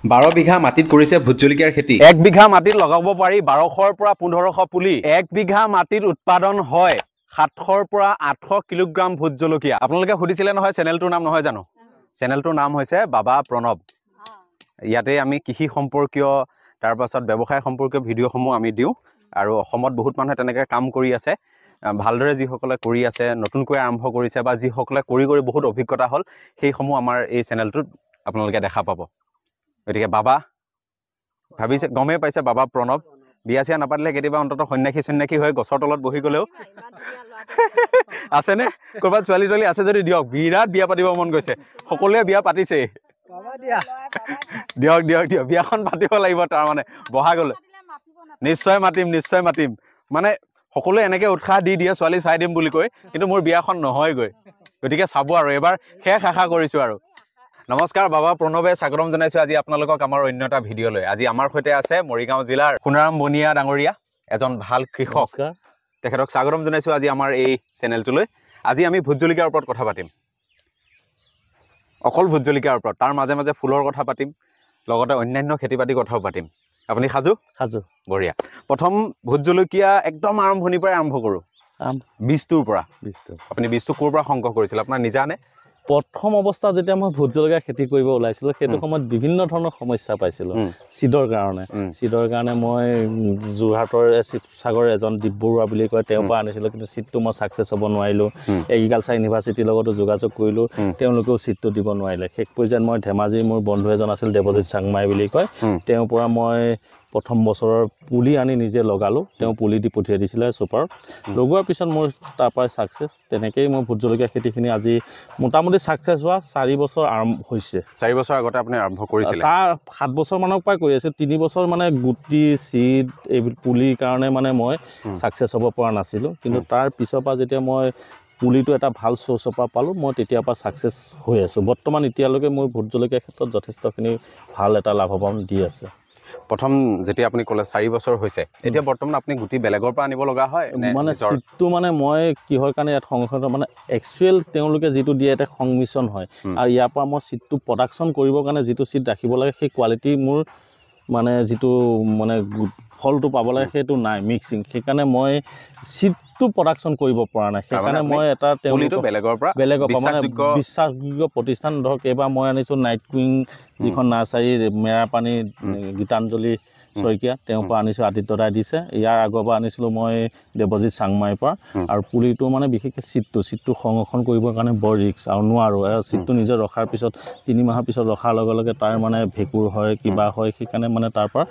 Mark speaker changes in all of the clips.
Speaker 1: 12 বিঘা মাটিত কৰিছে ভোট জলকীয়াৰ খেতি।
Speaker 2: 1 বিঘা মাটিত লগাব পাৰি 1200 পৰা 1500 পুলি। 1 বিঘা মাটিত উৎপাদন হয় 700 পৰা 800 কিলোগ্ৰাম ভোট জলকীয়া। আপোনালোকে সুধিছিলে নহয় চেনেলটোৰ নাম নহয় জানো? চেনেলটোৰ নাম হৈছে বাবা প্ৰণৱ। ইয়াতে আমি কৃষি সম্পৰ্কীয় তাৰ পাছত ব্যৱসায় সম্পৰ্কীয় ভিডিঅ'সমূহ আমি দিওঁ আৰু অসমত বহুত মানুহে তেনেকৈ কাম কৰি আছে। ভালদৰে যিসকলে কৰি আছে, নতুনকৈ আৰম্ভ কৰিছে বা যিসকলে কৰি বহুত অভিজ্ঞতা হ'ল, সেইসমূহ আমাৰ এই চেনেলটোত আপোনালোকে দেখা পাব। গতিকে বাবা ভাবিছে, গমেই পাইছে বাবা প্ৰণৱ বিয়া চিয়া নাপাতিলে কেতিয়াবা অন্ততঃ সন্যাসী হৈ গছৰ তলত বহি গ'লেও আছেনে? ক'ৰবাত ছোৱালী তোৱালী আছে যদি দিয়ক, বিৰাট বিয়া পাতিব মন গৈছে। সকলোৱে বিয়া পাতিছেই। দিয়ক বিয়াখন পাতিব লাগিব। তাৰমানে বহাগলৈ নিশ্চয় মাতিম। মানে সকলোৱে এনেকৈ উৎসাহ দি দিয়ে ছোৱালী চাই দিম বুলি কৈ, কিন্তু মোৰ বিয়াখন নহয়গৈ। গতিকে চাব আৰু এবাৰ শেষ আশা কৰিছোঁ আৰু। নমস্কাৰ, বাবা প্ৰণৱে স্বাগতম জনাইছোঁ আজি আপোনালোকক আমাৰ অন্য এটা ভিডিঅ'লৈ। আজি আমাৰ সৈতে আছে মৰিগাঁও জিলাৰ সোণাৰাম বনিয়া ডাঙৰীয়া, এজন ভাল কৃষক। তেখেতক স্বাগতম জনাইছোঁ আজি আমাৰ এই চেনেলটোলৈ। আজি আমি ভোট জলকীয়াৰ ওপৰত কথা পাতিম, অকল ভোট জলকীয়াৰ ওপৰত। তাৰ মাজে মাজে ফুলৰ কথা পাতিম, লগতে অন্যান্য খেতি বাতিৰ কথাও পাতিম। আপুনি সাজু? বঢ়িয়া। প্ৰথম ভোট জলকীয়া একদম আৰম্ভণিৰ পৰাই আৰম্ভ কৰোঁ, বীজটোৰ পৰা। আপুনি বীজটো ক'ৰ পৰা সংগ্ৰহ কৰিছিল, আপোনাৰ নিজানে?
Speaker 3: প্ৰথম অৱস্থাত যেতিয়া মই ভোট জলকীয়া খেতি কৰিব ওলাইছিলোঁ, সেইটো সময়ত বিভিন্ন ধৰণৰ সমস্যা পাইছিলোঁ চিডৰ কাৰণে। মই যোৰহাটৰ শিৱসাগৰ এজন দীপ বৰুৱা বুলি কয়, তেওঁৰ পৰা আনিছিলোঁ, কিন্তু চিটটো মই ছাকচেছ হ'ব নোৱাৰিলোঁ। এগ্ৰিকালচাৰ ইউনিভাৰ্চিটিৰ লগতো যোগাযোগ কৰিলোঁ, তেওঁলোকেও চিটটো দিব নোৱাৰিলে। শেষ পৰ্যায়ত মই ধেমাজিৰ মোৰ বন্ধু এজন আছিল দেৱজিৎ চাংমাই বুলি কয়, তেওঁৰ পৰা মই প্ৰথম বছৰৰ পুলি আনি নিজে লগালোঁ। তেওঁ পুলি দি পঠিয়াই দিছিলে ছুপাৰত। লগোৱাৰ পিছত মোৰ তাৰ পৰাই ছাকচেছ। তেনেকেই মই ভোট জলকীয়া খেতিখিনি আজি মোটামুটি ছাকচেছ হোৱা 4 বছৰ আৰম্ভ হৈছে।
Speaker 2: 4 বছৰ আগতে আপুনি আৰম্ভ কৰিছিলে?
Speaker 3: তাৰ 7 বছৰমানৰ পৰাই কৰি আছোঁ। 3 বছৰ মানে গুটি চিড এইবোৰ পুলিৰ কাৰণে মানে মই ছাকচেছ হ'ব পৰা নাছিলোঁ, কিন্তু তাৰ পিছৰ পৰা যেতিয়া মই পুলিটো এটা ভাল চ'ৰ্চৰ পৰা পালোঁ, মই তেতিয়াৰ পৰা ছাকচেছ হৈ আছোঁ। বৰ্তমান এতিয়ালৈকে মোৰ ভোট জলকীয়াৰ ক্ষেত্ৰত যথেষ্টখিনি ভাল এটা লাভৱান দি আছে।
Speaker 2: প্ৰথম যেতিয়া আপুনি ক'লে 4 বছৰ হৈছে, এতিয়া বৰ্তমান আপুনি গুটি বেলেগৰ পৰা আনিব লগা হয়
Speaker 3: মানে চিটটো মানে মই কিহৰ কাৰণে ইয়াত সংৰক্ষণ মানে একচুৱেল তেওঁলোকে যিটো দিয়ে এটা সংমিশ্ৰণ হয়, আৰু ইয়াৰ পৰা মই চিটটো প্ৰডাকশ্যন কৰিবৰ কাৰণে যিটো চিট ৰাখিব লাগে সেই কোৱালিটি মোৰ মানে যিটো মানে ফলটো পাব লাগে সেইটো নাই মিক্সিং। সেইকাৰণে মই চিটটো প্ৰডাকশ্যন কৰিব পৰা নাই। সেইকাৰণে মই এটা
Speaker 2: বেলেগৰ পৰা
Speaker 3: মানে বিশ্বাসযোগ্য প্ৰতিষ্ঠান, ধৰক এইবাৰ মই আনিছোঁ নাইট কুইং যিখন নাৰ্চাৰী মেৰাপানী গীতাঞ্জলি শইকীয়া, তেওঁৰ পৰা আনিছোঁ, আদিত্য দাই দিছে। ইয়াৰ আগৰবাৰ আনিছিলোঁ মই দেৱজিৎ চাংমাইৰ পৰা। আৰু পুলিটো মানে বিশেষকৈ চিটটো সংৰক্ষণ কৰিবৰ কাৰণে বৰ ৰিস্ক আৰু নোৱাৰোঁ। চিটটো নিজে ৰখাৰ পিছত 3 মাহৰ পিছত ৰখাৰ লগে লগে তাৰ মানে ভেঁকুৰ হয়, কিবা হয়, সেইকাৰণে মানে তাৰ পৰা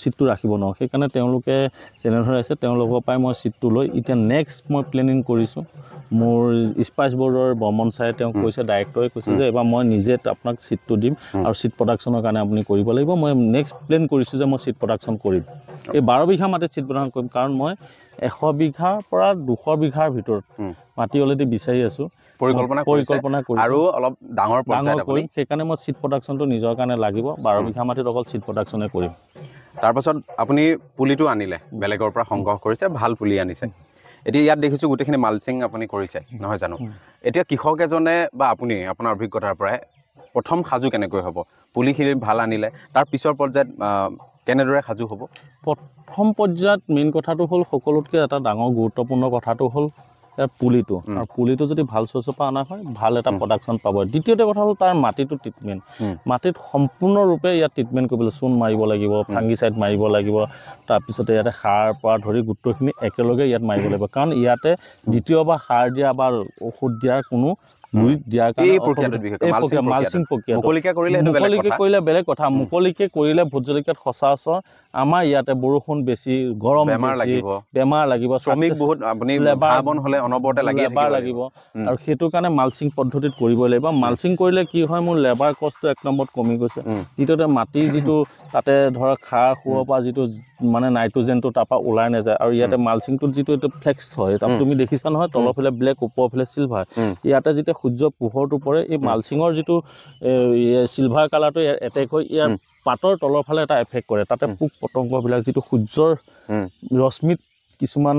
Speaker 3: চিটটো ৰাখিব নোৱাৰোঁ। সেইকাৰণে তেওঁলোকে যেনেদৰে আছে তেওঁলোকৰ পৰাই মই চিটটো লৈ এতিয়া নেক্সট মই প্লেনিং কৰিছোঁ। মোৰ স্পাইচ বৰ্ডৰ বৰ্মন ছাৰে তেওঁ কৈছে, ডাইৰেক্টৰে কৈছে যে এইবাৰ মই নিজে আপোনাক চিটটো দিম আৰু চিট প্ৰডাকশ্যনৰ কাৰণে আপুনি কৰিব লাগিব। মই নেক্সট প্লেন কৰিছোঁ যে মই চিট প্ৰডাকশ্যন কৰিম। এই 12 বিঘা মাটিত চিট প্ৰডাকশ্যন কৰিম, কাৰণ মই 100 বিঘাৰ পৰা 200 বিঘাৰ ভিতৰত মাটি অলৰেডি বিচাৰি আছোঁ, পৰিকল্পনা কৰিছোঁ
Speaker 2: আৰু অলপ ডাঙৰ
Speaker 3: কৰিম। সেইকাৰণে মই চিট প্ৰডাকশ্যনটো নিজৰ কাৰণে লাগিব। 12 বিঘা মাটিত অকল চিট প্ৰডাকশ্যনে কৰিম।
Speaker 2: তাৰপাছত আপুনি পুলিটো আনিলে, বেলেগৰ পৰা সংগ্ৰহ কৰিছে, ভাল পুলি আনিছে। এতিয়া ইয়াত দেখিছোঁ গোটেইখিনি মালচিং আপুনি কৰিছে, নহয় জানো? এতিয়া কৃষক এজনে বা আপুনি আপোনাৰ অভিজ্ঞতাৰ পৰাই প্ৰথম সাজু কেনেকৈ হ'ব? পুলিখিনি ভাল আনিলে তাৰ পিছৰ পৰ্যায়ত কেনেদৰে সাজু হ'ব?
Speaker 3: প্ৰথম পৰ্যায়ত মেইন কথাটো হ'ল, সকলোতকৈ এটা ডাঙৰ গুৰুত্বপূৰ্ণ কথাটো হ'ল ইয়াৰ পুলিটো। আৰু পুলিটো যদি ভাল চ'ৰ্চৰ পৰা অনা হয়, ভাল এটা প্ৰডাকশ্যন পাব। দ্বিতীয়তে কথা হ'ল তাৰ মাটিটো ট্ৰিটমেণ্ট। মাটিত সম্পূৰ্ণৰূপে ইয়াত ট্ৰিটমেণ্ট কৰিবলৈ চূণ মাৰিব লাগিব, ফাংগিচাইড মাৰিব লাগিব, তাৰপিছতে ইয়াতে সাৰ পৰা ধৰি গোটেইখিনি একেলগে ইয়াত মাৰিব লাগিব। কাৰণ ইয়াতে দ্বিতীয়বাৰ সাৰ দিয়া বা ঔষধ দিয়াৰ কোনো গুৰিত দিয়াৰ কাৰণে মালচিং প্ৰক্ৰিয়া মুকলিকে কৰিলে বেলেগ কথা। মুকলিকে কৰিলে ভোট জলকীয়াত সচৰাচৰ আমাৰ ইয়াতে বৰষুণ বেছি, গৰম বেছি, বেমাৰ লাগিব,
Speaker 2: শ্ৰমিক বহুত, আপুনি লেবাৰ হ'লে অনবৰতে লাগিব,
Speaker 3: আৰু সেইটো কাৰণে মালচিং পদ্ধতিত কৰিবই লাগিব। মালচিং কৰিলে কি হয়, মোৰ লেবাৰ কষ্টটো 1 নম্বৰত কমি গৈছে। দ্বিতীয়তে মাটিৰ যিটো তাতে ধৰক সাৰ খোৱাৰ পৰা যিটো মানে নাইট্ৰজেনটো তাৰপৰা ওলাই নাযায়। আৰু ইয়াতে মালচিংটোত যিটো এইটো ফ্লেক্স হয়, তাত তুমি দেখিছা নহয়, তলৰ ফালে ব্লেক, ওপৰৰ ফালে চিলভাৰ। ইয়াতে যেতিয়া সূৰ্য পোহৰটো পৰে, এই মালচিঙৰ যিটো চিলভাৰ কালাৰটো এটেক হৈ ইয়াৰ পাতৰ তলৰ ফালে এটা এফেক্ট কৰে। তাতে পোক পতংগবিলাক যিটো সূৰ্যৰ ৰশ্মিত কিছুমান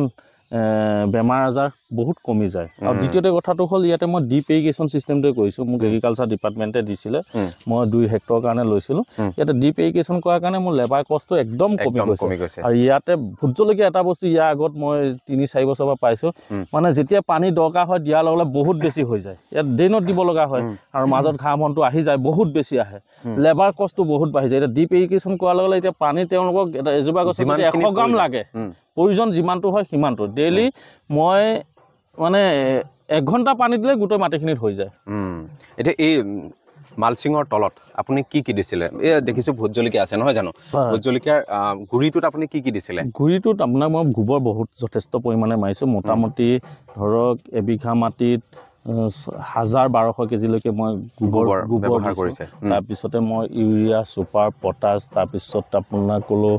Speaker 3: বেমাৰ আজাৰ বহুত কমি যায় আৰু দ্বিতীয়তে কথাটো হ'ল ইয়াতে মই ডিপ ইৰিগেশ্যন চিষ্টেমটোৱে কৰিছোঁ মোক এগ্ৰিকালচাৰ ডিপাৰ্টমেণ্টে দিছিলে মই 2 হেক্টৰ কাৰণে লৈছিলোঁ ইয়াতে ডিপ ইৰিগেশ্যন কৰাৰ কাৰণে মোৰ লেবাৰ কষ্টটো একদম কমি গৈছে আৰু ইয়াতে ভোট জলকীয়া এটা বস্তু ইয়াৰ আগত মই 3-4 বছৰৰ পৰা পাইছোঁ মানে যেতিয়া পানী দৰকাৰ হয় দিয়াৰ লগে লগে বহুত বেছি হৈ যায় ইয়াত ড্ৰেইনত দিব লগা হয় আৰু মাজত ঘাঁহ বনটো আহি যায় বহুত বেছি আহে লেবাৰ কষ্টটো বহুত বাঢ়ি যায় এতিয়া ডিপ ইৰিগেশ্যন কৰাৰ লগে লগে এতিয়া পানী তেওঁলোকক এজোপা গছত 100 গ্ৰাম লাগে প্ৰয়োজন যিমানটো হয় সিমানটো ডেইলি মই মানে 1 ঘণ্টা পানী দিলে গোটেই মাটিখিনিত হৈ যায়
Speaker 2: এতিয়া এই মালচিঙৰ তলত আপুনি কি দিছিলে এই দেখিছোঁ ভোট জলকীয়া আছে নহয় জানো ভোট জলকীয়াৰ গুৰিটোত আপুনি কি দিছিলে
Speaker 3: গুৰিটোত আপোনাক মই গোবৰ বহুত যথেষ্ট পৰিমাণে মাৰিছোঁ মোটামুটি ধৰক এবিঘা মাটিত 1000-1200 কেজিলৈকে মই গোবৰ ব্যৱহাৰ কৰিছে তাৰপিছতে মই ইউৰিয়া ছুপাৰ পটাছ তাৰপিছত আপোনাক ক'লো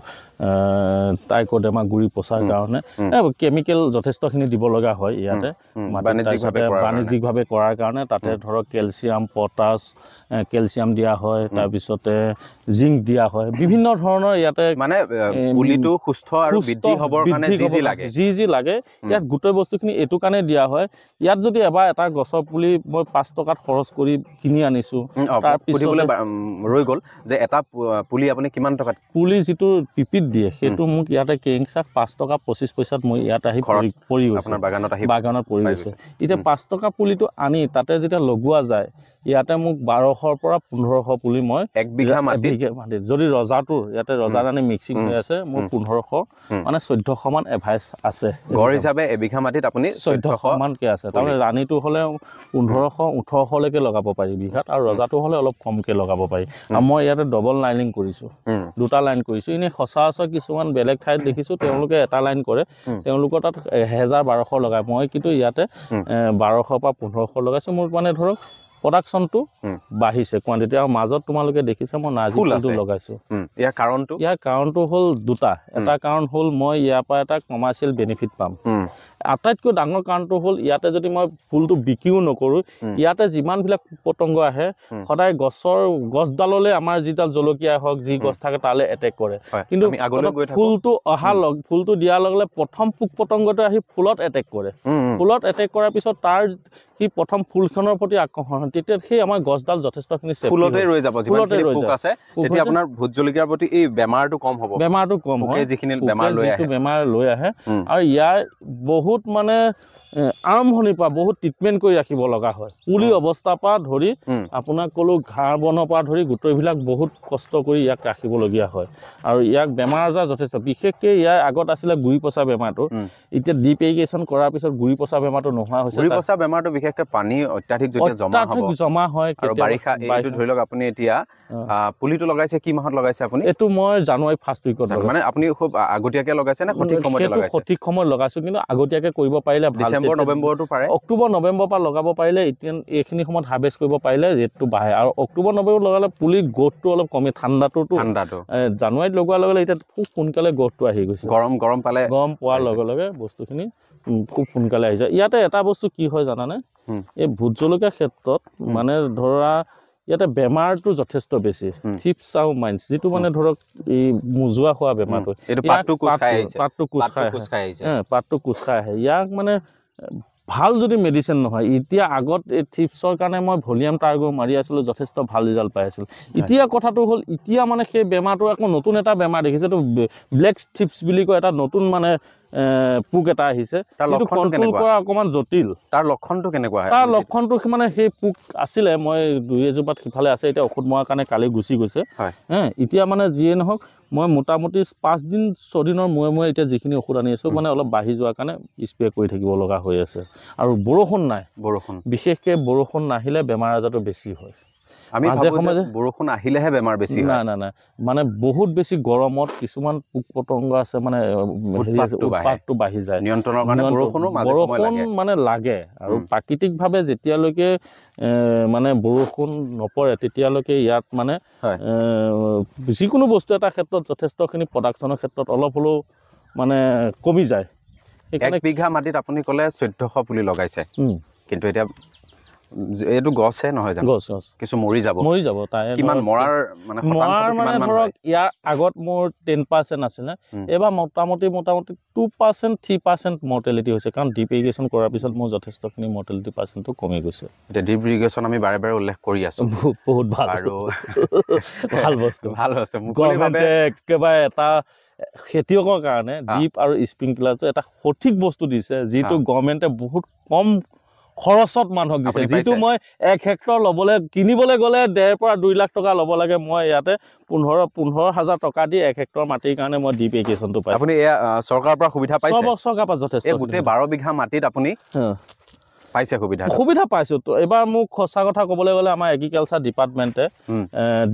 Speaker 3: টাইকোডাৰ্মা গুৰি পচাৰ কাৰণে কেমিকেল যথেষ্টখিনি দিব লগা হয় ইয়াতে বাণিজ্যিকভাৱে কৰাৰ কাৰণে তাতে ধৰক কেলছিয়াম পটাছ কেলছিয়াম দিয়া হয় তাৰপিছতে জিংক দিয়া হয় বিভিন্ন ধৰণৰ ইয়াতে
Speaker 2: মানে পুলিটো সুস্থ আৰু বৃদ্ধি হ'বৰ কাৰণে যি লাগে
Speaker 3: ইয়াত গোটেই বস্তুখিনি এইটো কাৰণে দিয়া হয় ইয়াত যদি এবাৰ এটা গছৰ পুলি মই 5 টকাত খৰচ কৰি কিনি আনিছোঁ তাৰপিছত
Speaker 2: ৰৈ গ'ল যে এটা পুলি আপুনি কিমান টকাত
Speaker 3: পুলি যিটো পিপিত দিয়ে সেইটো মোক ইয়াতে কেংচাক 5 টকা 25 পইচাত মই ইয়াত আহি পৰি গৈছে আপোনাৰ বাগানত পৰি গৈছে এতিয়া 5 টকা পুলিটো আনি তাতে যেতিয়া লগোৱা যায় ইয়াতে মোক 1200 পৰা 1500 পুলি মই
Speaker 2: 1 বিঘা মাটিত
Speaker 3: যদি ৰজাটোৰ ইয়াতে ৰজাৰাণী মিক্সিং হৈ আছে মোৰ 1500 মানে 1400 মান এভাৰেজ আছে
Speaker 2: গড় হিচাপে এবিঘা মাটিত আপুনি
Speaker 3: 1400 মানকে আছে তাৰমানে ৰাণীটো হ'লে 1500-1800 লৈকে লগাব পাৰি বিঘাত আৰু ৰজাটো হ'লে অলপ কমকে লগাব পাৰি আৰু মই ইয়াতে ডবল লাইনিং কৰিছোঁ 2টা লাইন কৰিছোঁ এনে সচৰাচৰ কিছুমান বেলেগ ঠাইত দেখিছোঁ তেওঁলোকে এটা লাইন কৰে তেওঁলোকৰ তাত 1000-1200 লগায় মই কিন্তু ইয়াতে 1200 পৰা 1500 লগাইছোঁ মোৰ মানে ধৰক প্ৰডাকশ্যনটো বাঢ়িছে কোৱান্টিটি আৰু মাজত তোমালোকে দেখিছে মই নাৰ্জি ফুলটো লগাইছোঁ ইয়াৰ কাৰণটো হ'ল 2টা এটা কাৰণ হ'ল মই ইয়াৰ পৰা এটা কমাৰ্চিয়েল বেনিফিট পাম আটাইতকৈ ডাঙৰ কাৰণটো হ'ল ইয়াতে যদি মই ফুলটো বিক্ৰীও নকৰোঁ ইয়াতে যিমানবিলাক পতংগ আহে সদায় গছডাললৈ আমাৰ যিডাল জলকীয়া হওক যি গছ থাকে তালৈ এটেক কৰে কিন্তু ফুলটো দিয়াৰ লগে লগে প্ৰথম পোক পতংগটো আহি ফুলত এটেক কৰে ফুলত এটেক কৰাৰ পিছত তাৰ সি প্ৰথম ফুলখনৰ প্ৰতি আকৰ্ষণ হয় তেতিয়া সেই আমাৰ গছডাল যথেষ্টখিনি
Speaker 2: ফুলতে ৰৈ যাব যিমানখিনি পোক আছে তেতিয়া আপোনাৰ ভোট জলকীয়াৰ প্ৰতি এই বেমাৰটো কম হ'ব যিখিনি
Speaker 3: বেমাৰ লৈ আহে আৰু ইয়াৰ বহুত মানে আৰম্ভণিৰ পৰা বহুত ট্ৰিটমেণ্ট কৰি ৰাখিব লগা হয় পুলি অৱস্থাৰ পৰা ধৰি আপোনাক ক'লো ঘাঁহ বনৰ পৰা ধৰি গোটেইবিলাক বহুত কষ্ট কৰি ইয়াক ৰাখিবলগীয়া হয় আৰু ইয়াক বেমাৰ আজাৰ যথেষ্ট বিশেষকৈ ইয়াৰ আগত আছিলে গুৰি পচা বেমাৰটো এতিয়া ডিপ ইৰিগেশ্যন কৰাৰ পিছত গুৰি পচা বেমাৰটো নোহোৱা হৈছে
Speaker 2: গুৰি পচা বেমাৰটো বিশেষকৈ পানী অত্যাধিক যেতিয়া জমা হয় বাৰিষা এইটো ধৰি লওক আপুনি এতিয়া পুলিটো লগাইছে কি মাহত লগাইছে আপুনি
Speaker 3: এইটো মই জানুৱাৰী 1st উইকত
Speaker 2: মানে আপুনি খুব আগতীয়াকৈ লগাইছে নে সঠিক সময়তে লগাইছে
Speaker 3: সঠিক সময়ত লগাইছোঁ কিন্তু আগতীয়াকৈ কৰিব পাৰিলে
Speaker 2: নৱেম্বৰটো পাৰে
Speaker 3: অক্টোবৰ নৱেম্বৰ পৰা লগাব পাৰিলে এতিয়া এইখিনি সময়ত হাৰ্ভেষ্ট কৰিব পাৰিলে ৰেটটো বাঢ়ে আৰু অক্টোবৰ নৱেম্বৰ লগালে পুলি গ্ৰথটো অলপ কমে ঠাণ্ডাটো জানুৱাৰীত লগোৱাৰ লগে লগে এতিয়া খুব সোনকালে গ্ৰথটো আহি গৈছে গৰম পোৱাৰ লগে লগে বস্তুখিনি খুব সোনকালে আহি যায় ইয়াতে এটা বস্তু কি হয় জানানে এই ভোট জলকীয়াৰ ক্ষেত্ৰত মানে ধৰা ইয়াতে বেমাৰটো যথেষ্ট বেছি চিপছ আৰু মাইন্স যিটো মানে ধৰক এই মুজুৱা খোৱা বেমাৰটো পাতটো কোচ খাই আহে ইয়াক মানে ভাল যদি মেডিচিন নহয় এতিয়া আগত এই থিপছৰ কাৰণে মই ভলিউম টাৰ্গো মাৰি আছিলোঁ যথেষ্ট ভাল ৰিজাল্ট পাই আছিলোঁ এতিয়া কথাটো হ'ল এতিয়া মানে সেই বেমাৰটো আকৌ নতুন এটা বেমাৰ দেখিছে এইটো ব্লেক থিপছ বুলি কয় এটা নতুন মানে পোক এটা আহিছে কিন্তু কণ্ট্ৰল কৰা অকণমান জটিল
Speaker 2: তাৰ লক্ষণটো কেনেকুৱা
Speaker 3: তাৰ লক্ষণটো মানে সেই পোক আছিলে মই 2-এজোপাত সিফালে আছে এতিয়া ঔষধ মৰাৰ কাৰণে কালি গুচি গৈছে এতিয়া মানে যিয়ে নহওক মই মোটামুটি 5 দিন 6 দিনৰ মূৰে এতিয়া যিখিনি ঔষধ আনি আছোঁ মানে অলপ বাঢ়ি যোৱাৰ কাৰণে স্প্ৰে কৰি থাকিব লগা হৈ আছে আৰু বৰষুণ বিশেষকৈ বৰষুণ নাহিলে বেমাৰ আজাৰটো বেছি হয়
Speaker 2: আমি বৰষুণ আহিলেহে বেমাৰ বেছি হয়
Speaker 3: নাই মানে বহুত বেছি গৰমত কিছুমান পোক পতংগ আছে মানে উৎপাতটো বাঢ়ি যায়
Speaker 2: নিয়ন্ত্ৰণৰ কাৰণে বৰষুণ
Speaker 3: মানে লাগে আৰু প্ৰাকৃতিকভাৱে যেতিয়ালৈকে মানে বৰষুণ নপৰে তেতিয়ালৈকে ইয়াত মানে যিকোনো বস্তু এটা ক্ষেত্ৰত যথেষ্টখিনি প্ৰডাকশ্যনৰ ক্ষেত্ৰত অলপ হ'লেও মানে কমি যায়
Speaker 2: 1 বিঘা মাটিত আপুনি ক'লে 1400 পুলি লগাইছে কিন্তু এতিয়া এইটো গছহে নহয় জানো
Speaker 3: গছ
Speaker 2: কিছু মৰি যাব
Speaker 3: তাই
Speaker 2: কিমান মৰাৰ মানে শতাংশটো
Speaker 3: মানে
Speaker 2: কিমান মান
Speaker 3: ধৰক
Speaker 2: হয়
Speaker 3: ইয়াৰ আগত মোৰ 10% আছিলে এইবাৰ মোটামুটি 2% 3% মৰ্টেলিটি হৈছে কাৰণ ডিপ ইৰিগেশ্যন কৰাৰ পিছত মোৰ যথেষ্টখিনি মৰ্টেলিটি পাৰ্চেণ্টটো কমি গৈছে
Speaker 2: এতিয়া ডিপ ইৰিগেশ্যন আমি বাৰে বাৰে উল্লেখ কৰি আছো
Speaker 3: বহুত ভাল
Speaker 2: আৰু
Speaker 3: ভাল বস্তু গভৰ্ণমেণ্টে একেবাৰে এটা খেতিয়কৰ কাৰণে ডিপ আৰু স্প্ৰিংকলাৰটো এটা সঠিক বস্তু দিছে যিটো গভৰ্ণমেণ্টে বহুত কম খৰচত মানুহক দিছে যিটো মই 1 হেক্টৰ কিনিবলৈ গ'লে 1.5 পৰা 2 লাখ টকা ল'ব লাগে মই ইয়াতে 15,000 টকা দি 1 হেক্টৰ মাটিৰ কাৰণে মই ডিপ ইৰিগেশ্যনটো পাইছোঁ
Speaker 2: আপুনি এয়া চৰকাৰৰ পৰা সুবিধা পাইছে
Speaker 3: চৰকাৰৰ পৰা যথেষ্ট
Speaker 2: গোটেই 12 বিঘা মাটিত আপুনি পাইছে সুবিধা পাইছোঁ তো এবাৰ মোক সঁচা কথা ক'বলৈ গ'লে আমাৰ এগ্ৰিকালচাৰ ডিপাৰ্টমেণ্টে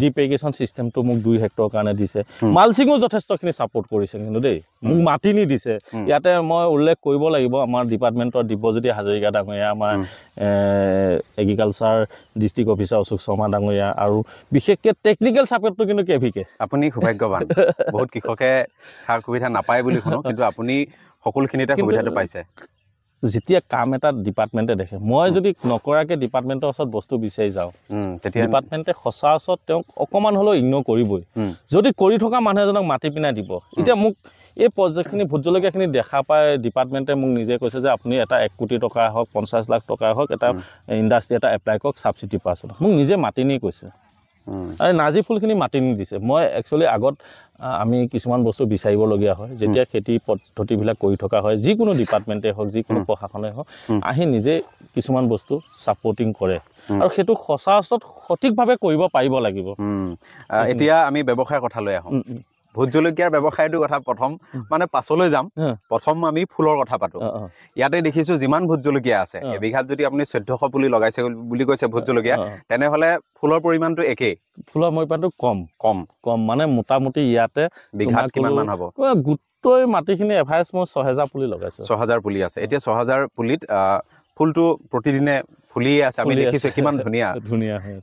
Speaker 2: ডিপ ইৰিগেশ্যন চিষ্টেমটো মোক 2 হেক্টৰ কাৰণে দিছে মালচিঙো যথেষ্টখিনি ছাপোৰ্ট কৰিছে কিন্তু দেই মোক মাটি নি দিছে ইয়াতে মই উল্লেখ কৰিব লাগিব আমাৰ ডিপাৰ্টমেণ্টৰ দিব্যজ্যোতি হাজৰিকা ডাঙৰীয়া আমাৰ agriculture district officer Ashok Sharma ডাঙৰীয়া আৰু বিশেষকৈ টেকনিকেল ছাপোৰ্টটো কিন্তু কেভিকে আপুনি সৌভাগ্যৱান বহুত কৃষকে সা সুবিধা নাপায় বুলি শুনো কিন্তু আপুনি সকলোখিনিতে সুবিধাটো পাইছে
Speaker 3: যেতিয়া কাম এটা ডিপাৰ্টমেণ্টে দেখে মই যদি নকৰাকৈ ডিপাৰ্টমেণ্টৰ ওচৰত বস্তু বিচাৰি যাওঁ তেতিয়া ডিপাৰ্টমেণ্টে সচৰাচৰ তেওঁক অকণমান হ'লেও ইগন'ৰ কৰিবই যদি কৰি থকা মানুহ এজনক মাতি পিনাই দিব এতিয়া মোক এই প্ৰজেক্টখিনি ভোট জলকীয়াখিনি দেখা পাই ডিপাৰ্টমেণ্টে মোক নিজে কৈছে যে আপুনি এটা 1 কোটি টকা হওক 50 লাখ টকা হওক এটা ইণ্ডাষ্ট্ৰি এটা এপ্লাই কৰক ছাবচিডি পাৰ্চেণ্ট মোক নিজে মাতি নি কৈছে আৰু নাৰ্জী ফুলখিনি মাতি নি দিছে মই একচুৱেলি আগত আমি কিছুমান বস্তু বিচাৰিবলগীয়া হয় যেতিয়া খেতি পদ্ধতিবিলাক কৰি থকা হয় যিকোনো ডিপাৰ্টমেণ্টে হওক যিকোনো প্ৰশাসনে হওক আহি নিজে কিছুমান বস্তু ছাপৰ্টিং কৰে আৰু সেইটো সচৰাচৰ সঠিকভাৱে কৰিব পাৰিব লাগিব
Speaker 2: এতিয়া আমি ব্যৱসায়ৰ কথা লৈ আহোঁ ভোট জলকীয়াৰ ব্যৱসায়টোৰ কথা প্ৰথম মানে পাছলৈ যাম প্ৰথম আমি ফুলৰ কথা পাতো ইয়াতে দেখিছো যিমান ভোট জলকীয়া আছে এবিঘাত যদি আপুনি 1400 পুলি লগাইছে বুলি কৈছে ভোট জলকীয়া তেনেহলে ফুলৰ পৰিমাণটো একেই
Speaker 3: ফুলৰ পৰিমাণটো কম মানে মোটামুটি ইয়াতে
Speaker 2: বিঘাত কিমান মান হ'ব
Speaker 3: গোটেই মাটিখিনি এভাৰেজ মই 6000 পুলি লগাইছো 6000
Speaker 2: পুলি আছে এতিয়া 6000 পুলিত ফুলটো প্ৰতিদিনে ফুলিয়ে আছে আমি দেখিছো কিমান ধুনীয়া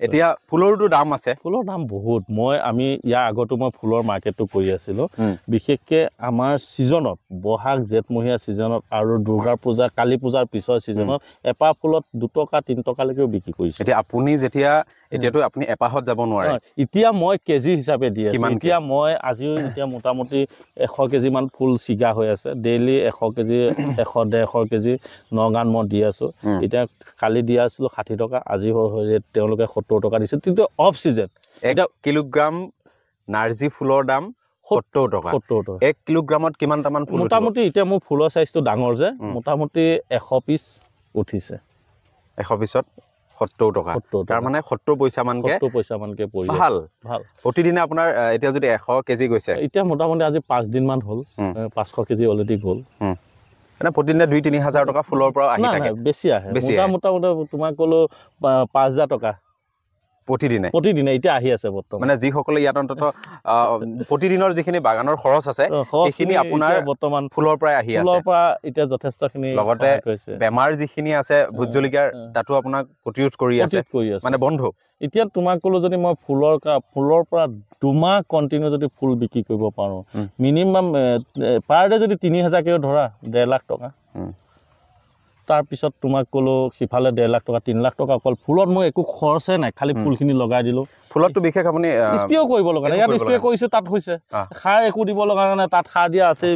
Speaker 2: এতিয়া ফুলৰটো দাম আছে
Speaker 3: ফুলৰ দাম বহুত আমি ইয়াৰ আগতো মই ফুলৰ মাৰ্কেটটো কৰি আছিলোঁ বিশেষকৈ আমাৰ ছিজনত বহাগ জেঠমহীয়া ছিজনত আৰু দুৰ্গা পূজা কালী পূজাৰ পিছৰ ছিজনত এপাহ ফুলত 2 টকা 3 টকালৈকেও বিক্ৰী কৰিছোঁ
Speaker 2: এতিয়া আপুনি এতিয়াতো আপুনি এপাহত যাব নোৱাৰে
Speaker 3: এতিয়া মই কেজি হিচাপে দি আছোঁ এতিয়া মই আজিও এতিয়া মোটামুটি 100 কেজি মান ফুল ছিগা হৈ আছে ডেইলি 100 কেজি 100-150 কেজি নগাঁৱত মই দি আছোঁ এতিয়া কালি দিয়া আছিলোঁ 60 টকা আজি তেওঁলোকে 70 টকা দিছে কিন্তু অফ ছিজন
Speaker 2: 1 কিলোগ্ৰাম নাৰ্জী ফুলৰ দাম 70 টকা 1 কিলোগ্ৰামত কিমানটামান ফুল
Speaker 3: মোটামুটি এতিয়া মোৰ ফুলৰ চাইজটো ডাঙৰ যে মোটামুটি 100 পিচ উঠিছে
Speaker 2: 100 পিছত 70 টকা তাৰ মানে 70 পইচা মানকে পৰি ভাল প্ৰতিদিনে আপোনাৰ এতিয়া যদি 100 কেজি গৈছে
Speaker 3: এতিয়া মোটামুটি আজি 5 দিন মান হ'ল 500 কেজি অলৰেডি গ'ল
Speaker 2: মানে প্ৰতিদিনে 2-3 হাজাৰ টকা ফুলৰ পৰা আহি থাকে
Speaker 3: বেছি আহে মোটামুটি তোমাক ক'লো 5000 টকা প্ৰতিদিনে এতিয়া আহি আছে বৰ্তমান
Speaker 2: মানে যিসকলে ইয়াত অন্তত প্ৰতিদিনৰ যিখিনি বাগানৰ খৰচ আছে সেইখিনি আপোনাৰ বৰ্তমান ফুলৰ পৰা আহি আছে
Speaker 3: ফুলৰ পৰা এতিয়া যথেষ্টখিনি
Speaker 2: লগতে বেমাৰ যিখিনি আছে ভোট জলকীয়াৰ তাতো আপোনাক প্ৰতিৰোধ কৰি আছে মানে বন্ধু
Speaker 3: এতিয়া তোমাক ক'লো যদি মই ফুলৰ পৰা 2 মাহ কণ্টিনিউ যদি ফুল বিক্ৰী কৰিব পাৰোঁ মিনিমাম পাৰ ডে যদি 3000 কেও ধৰা 1.5 লাখ টকা তাৰপিছত তোমাক ক'লো সিফালে 1.5 লাখ টকা 3 লাখ টকা অকল ফুলত মই একো খৰচে নাই খালি ফুলখিনি লগাই দিলোঁ
Speaker 2: ফুলতটো বিশেষ আপুনি
Speaker 3: স্প্ৰে কৰিব লগা নাই ইয়াত স্প্ৰে কৰিছোঁ তাত হৈছে সাৰ একো দিব লগা নাই তাত সাৰ দিয়া আছে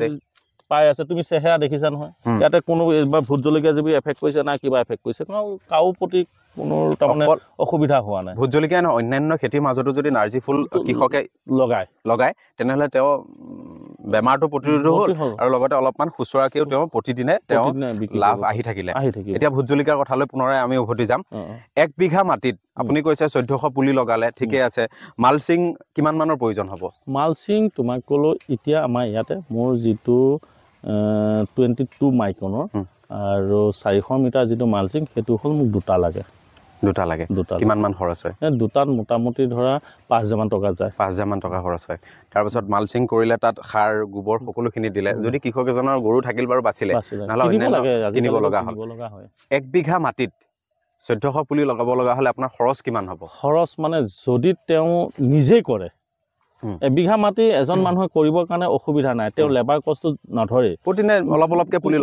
Speaker 3: পাই আছে তুমি চেহেৰা দেখিছা নহয় ইয়াতে কোনো ভোট জলকীয়া যদি এফেক্ট কৰিছে না কিবা এফেক্ট কৰিছে কাৰো প্ৰতি কোনো তাৰমানে অসুবিধা হোৱা নাই
Speaker 2: ভোট জলকীয়া অন্যান্য খেতিৰ মাজতো যদি নাৰ্জী ফুল কৃষকে লগায় তেনেহ'লে তেওঁ বেমাৰটো প্ৰতিৰোধ হ'ল আৰু লগতে অলপমান খুচুৰাকেও তেওঁ প্ৰতিদিনে তেওঁ লাভ আহি থাকিলে এতিয়া ভোট জলকীয়াৰ কথালৈ পুনৰাই আমি উভতি যাম 1 বিঘা মাটিত আপুনি কৈছে 1400 পুলি লগালে ঠিকে আছে মালচিং কিমান মানৰ প্ৰয়োজন হ'ব
Speaker 3: মালচিং তোমাক ক'লো এতিয়া আমাৰ ইয়াতে মোৰ যিটো 22 মাইক্ৰনৰ আৰু 400 মিটাৰ যিটো মালচিং সেইটো হ'ল মোক 2টা লাগে কিমান মান খৰচ হয় দুটাত মোটামুটি ধৰা 5000 মান টকা যায়
Speaker 2: 5000 মান টকা খৰচ হয় তাৰপিছত মালচিং কৰিলে তাত সাৰ গোবৰ সকলোখিনি দিলে যদি কৃষক এজনৰ গৰু থাকিল বাৰু বাচিলে কিনিব লগা হয় 1 বিঘা মাটিত 1400 পুলি লগাব লগা হ'লে আপোনাৰ খৰচ কিমান হ'ব
Speaker 3: খৰচ মানে যদি তেওঁ নিজেই কৰে এবিঘা মাটি এজন মানুহে কৰিবৰ কাৰণে অসুবিধা নাই তেওঁ লেবাৰ কষ্ট নধৰে
Speaker 2: প্ৰতিদিনে অলপ অলপকৈ পুলি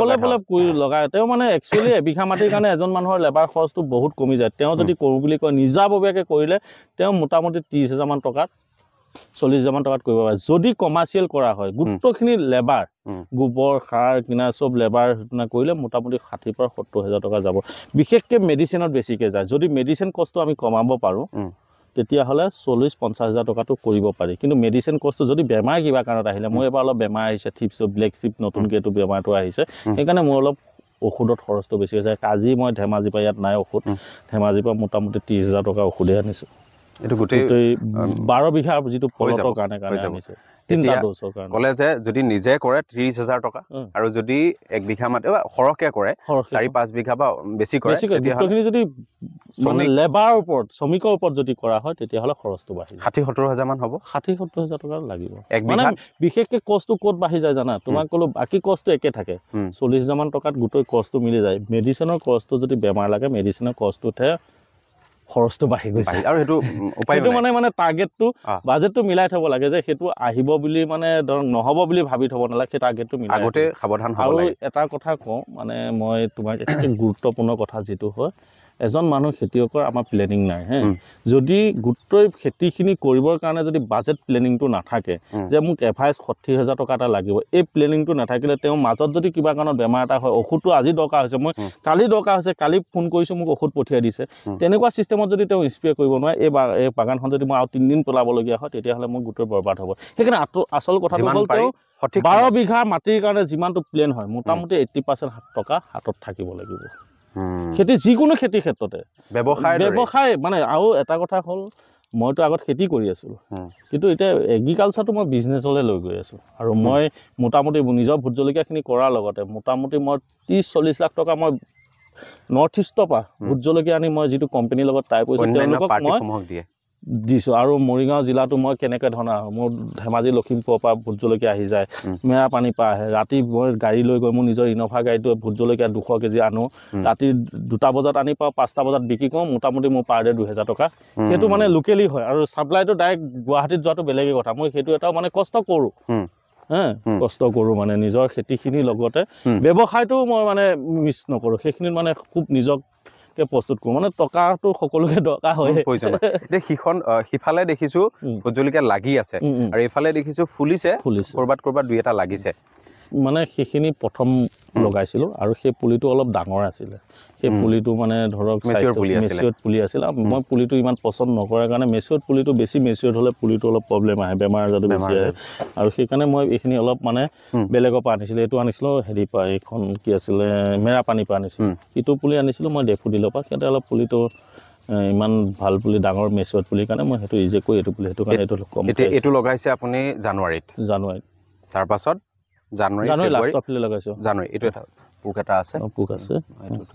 Speaker 3: লগায় তেওঁ মানে একচুৱেলি এবিঘা মাটিৰ কাৰণে এজন মানুহৰ লেবাৰ খৰচটো বহুত কমি যায় তেওঁ যদি কৰোঁ বুলি কয় নিজাববীয়াকৈ কৰিলে তেওঁ মোটামুটি 30,000 মান টকাত 40,000 মান টকাত কৰিব পাৰে যদি কমাৰ্চিয়েল কৰা হয় গোটেইখিনি লেবাৰ গোবৰ সাৰ কিনা চব লেবাৰ কৰিলে মোটামুটি 60,000 পৰা 70,000 টকা যাব বিশেষকৈ মেডিচিনত বেছিকৈ যায় যদি মেডিচিন কষ্ট আমি কমাব পাৰোঁ তেতিয়াহ'লে 40-50,000 টকাটো কৰিব পাৰি কিন্তু মেডিচিন কষ্ট যদি বেমাৰ কিবা কাৰণত আহিলে মই এবাৰ অলপ বেমাৰ আহিছে থিপছ ব্লেক চিপ নতুনকৈ এইটো বেমাৰটো আহিছে সেইকাৰণে মোৰ অলপ ঔষধত খৰচটো বেছি হৈছে আজি মই ধেমাজিৰ পৰা ইয়াত নাই ঔষধ ধেমাজিৰ পৰা মোটামুটি 30,000 টকা ঔষধে আনিছোঁ এইটো গোটেই 12 বিঘা যিটো পলটৰ কাৰণে আনিছোঁ
Speaker 2: ক'লে যে যদি নিজে কৰে 30,000 টকা আৰু যদি 1 বিঘা মাটি সৰহকৈ কৰে 4-5 বিঘা বা বেছি কৰে
Speaker 3: তেতিয়াহ'লে যদি লেবাৰৰ ওপৰত শ্ৰমিকৰ ওপৰত যদি কৰা হয় তেতিয়াহ'লে খৰচটো বাঢ়ি
Speaker 2: 60-70,000 মান হ'ব
Speaker 3: 60-70,000 টকা লাগিব মানে বিশেষকৈ কষ্টটো ক'ত বাঢ়ি যায় জানা তোমাক ক'লো বাকী কষ্ট একে থাকে 40,000 মান টকাত গোটেই কষ্টটো মিলি যায় মেডিচিনৰ কষ্টটো যদি বেমাৰ লাগে মেডিচিনৰ কষ্টটোহে খৰচটো বাঢ়ি গৈছে আৰু সেইটো উপায়টো মানে টাৰ্গেটটো বাজেটটো মিলাই থ'ব লাগে যে সেইটো আহিব বুলি মানে ধৰক নহ'ব বুলি ভাবি থ'ব নালাগে সেই টাৰ্গেটটো মিলাই
Speaker 2: আগতে সাৱধান হ'ব লাগে
Speaker 3: আৰু এটা কথা কওঁ মানে মই তোমাক এটা গুৰুত্বপূৰ্ণ কথা যিটো হয় এজন মানুহ খেতিয়কৰ আমাৰ প্লেনিং নাই হে যদি গোটেই খেতিখিনি কৰিবৰ কাৰণে যদি বাজেট প্লেনিংটো নাথাকে যে মোক এভাৰেজ 60,000 টকা এটা লাগিব এই প্লেনিংটো নাথাকিলে তেওঁ মাজত যদি কিবা কাৰণত বেমাৰ এটা হয় ঔষধটো আজি দৰকাৰ হৈছে মই কালি দৰকাৰ হৈছে কালি ফোন কৰিছোঁ মোক ঔষধ পঠিয়াই দিছে তেনেকুৱা চিষ্টেমত যদি তেওঁ স্প্ৰে কৰিব নোৱাৰে এই বাগানখন যদি মই আৰু 3 দিন পেলাবলগীয়া হয় তেতিয়াহ'লে মোৰ গোটেই বৰবাদ হ'ব সেইকাৰণে আচল কথাটো হ'ল তেওঁ 12 বিঘা মাটিৰ কাৰণে যিমানটো প্লেন হয় মোটামুটি 80% টকা হাতত থাকিব লাগিব খেতি যিকোনো খেতিৰ ক্ষেত্ৰতে ব্যৱসায় মানে আৰু এটা কথা হ'ল মইতো আগত খেতি কৰি আছিলোঁ কিন্তু এতিয়া এগ্ৰিকালচাৰটো মই বিজনেছলৈ লৈ গৈ আছোঁ আৰু মই মোটামুটি নিজৰ ভোট জলকীয়াখিনি কৰাৰ লগতে মোটামুটি মই 30-40 লাখ টকা মই নৰ্থ ইষ্টৰ পৰা ভোট জলকীয়া আনি মই যিটো কোম্পানীৰ লগত টাই কৰিছোঁ তেওঁলোকক মই দিছোঁ আৰু মৰিগাঁও জিলাটো মই কেনেকৈ ধৰণে আহোঁ মোৰ ধেমাজি লখিমপুৰৰ পৰা ভোট জলকীয়া আহি যায় মেৰাপানীৰ পৰা আহে ৰাতি মই গাড়ী লৈ গৈ মোৰ নিজৰ ইন'ভা গাড়ীটো ভোট জলকীয়া 200 কেজি আনো ৰাতি 2টা বজাত আনি পাওঁ 5টা বজাত বিক্ৰী কৰোঁ মোটামুটি মোৰ পাৰ ডে 2,000 টকা সেইটো মানে লোকেলি হয় আৰু ছাপ্লাইটো ডাইৰেক্ট গুৱাহাটীত যোৱাটো বেলেগেই কথা মই সেইটো এটাও মানে কষ্ট কৰোঁ কষ্ট কৰোঁ মানে নিজৰ খেতিখিনিৰ লগতে ব্যৱসায়টো মই মানে মিছ নকৰোঁ সেইখিনিত মানে খুব নিজকে প্ৰস্তুত কৰোঁ মানে টকাটো সকলোকে দৰকাৰ হয়
Speaker 2: এতিয়া সিফালে দেখিছোঁ ভোট জলকীয়া লাগি আছে আৰু এইফালে দেখিছোঁ ফুলিছে ক'ৰবাত 2-এটা লাগিছে
Speaker 3: মানে সেইখিনি প্ৰথম লগাইছিলোঁ আৰু সেই পুলিটো অলপ ডাঙৰ আছিলে সেই পুলিটো মানে ধৰক মেচিয়ৰ্ড পুলি আছিল মই পুলিটো ইমান পচন্দ নকৰাৰ কাৰণে মেচিয়ৰ্ড পুলিটো বেছি মেচিয়ৰ্ড হ'লে পুলিটো অলপ প্ৰব্লেম আহে বেমাৰ আজাৰটো বেছি আহে আৰু সেইকাৰণে মই এইখিনি অলপ মানে বেলেগৰ পৰা আনিছিলোঁ এইটো আনিছিলোঁ হেৰি পৰা এইখন কি আছিলে মেৰাপানীৰ পৰা আনিছিলোঁ ইটো পুলি আনিছিলোঁ মই ডেফুডিলৰ পৰা সিহঁতে অলপ পুলিটো ইমান ভাল পুলি ডাঙৰ মেচিয়ৰ্ড পুলিৰ কাৰণে মই সেইটো ইজি কৰি এইটো পুলি সেইটো কাৰণে
Speaker 2: এইটো লগাইছে আপুনি জানুৱাৰীত তাৰপাছত জানুৱাৰী লাষ্টৰ ফালে লগাইছোঁ জানুৱাৰী এইটো এটা পোক এটা আছে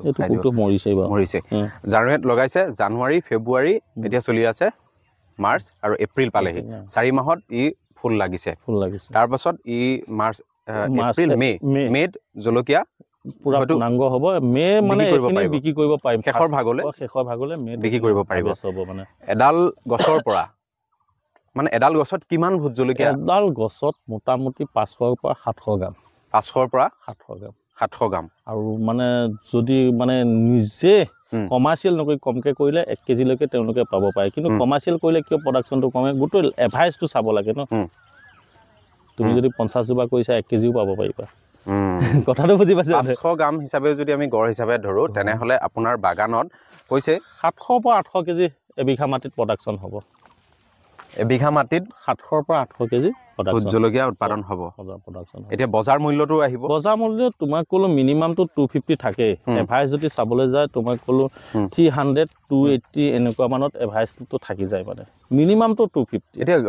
Speaker 3: এইটো পোকটো মৰিছে
Speaker 2: জানুৱাৰীত লগাইছে জানুৱাৰী ফেব্ৰুৱাৰী এতিয়া চলি আছে মাৰ্চ আৰু এপ্ৰিল পালেহি 4 মাহত ই ফুল লাগিছে তাৰপাছত ই মাৰ্চ এপ্ৰিল মে'ত জলকীয়া পুৰা পূৰ্ণাংগ হ'ব মে মানে এইখিনি বিক্ৰী কৰিব পাৰিম শেষৰ ভাগলৈ মে বিক্ৰী কৰিব পাৰিব মানে এডাল গছৰ পৰা মানে এডাল গছত কিমান ভোট জলকীয়া
Speaker 3: এডাল গছত মোটামুটি 500 পৰা 700 গ্ৰাম
Speaker 2: 500 পৰা 700 গ্ৰাম
Speaker 3: আৰু মানে যদি মানে নিজে কমাৰ্চিয়েল নকৰি কমকৈ কৰিলে 1 কেজিলৈকে তেওঁলোকে পাব পাৰে কিন্তু কমাৰ্চিয়েল কৰিলে কিয় প্ৰডাকশ্যনটো কমে গোটেই এভাৰেজটো চাব লাগে ন তুমি যদি 50 জোপা কৰিছা 1 কেজিও পাব পাৰিবা কথাটো বুজি পাইছা
Speaker 2: 500 গ্ৰাম হিচাপে যদি আমি গড় হিচাপে ধৰোঁ তেনেহ'লে আপোনাৰ বাগানত কৈছে
Speaker 3: 700 পৰা 800 কেজি এবিঘা মাটিত প্ৰডাকশ্যন হ'ব
Speaker 2: এবিঘা মাটিত
Speaker 3: 700 পৰা 800 কেজি
Speaker 2: ভোট জলকীয়া উৎপাদন হ'ব এতিয়া বজাৰ মূল্যটো আহিব
Speaker 3: বজাৰ মূল্য তোমাক ক'লো মিনিমামটো 250 থাকে এভাৰেজ যদি চাবলৈ যায় তোমাক ক'লো 300 280 এনেকুৱা মানত এভাৰেজটো থাকি যায় মানে মিনিমামটো 250
Speaker 2: এতিয়া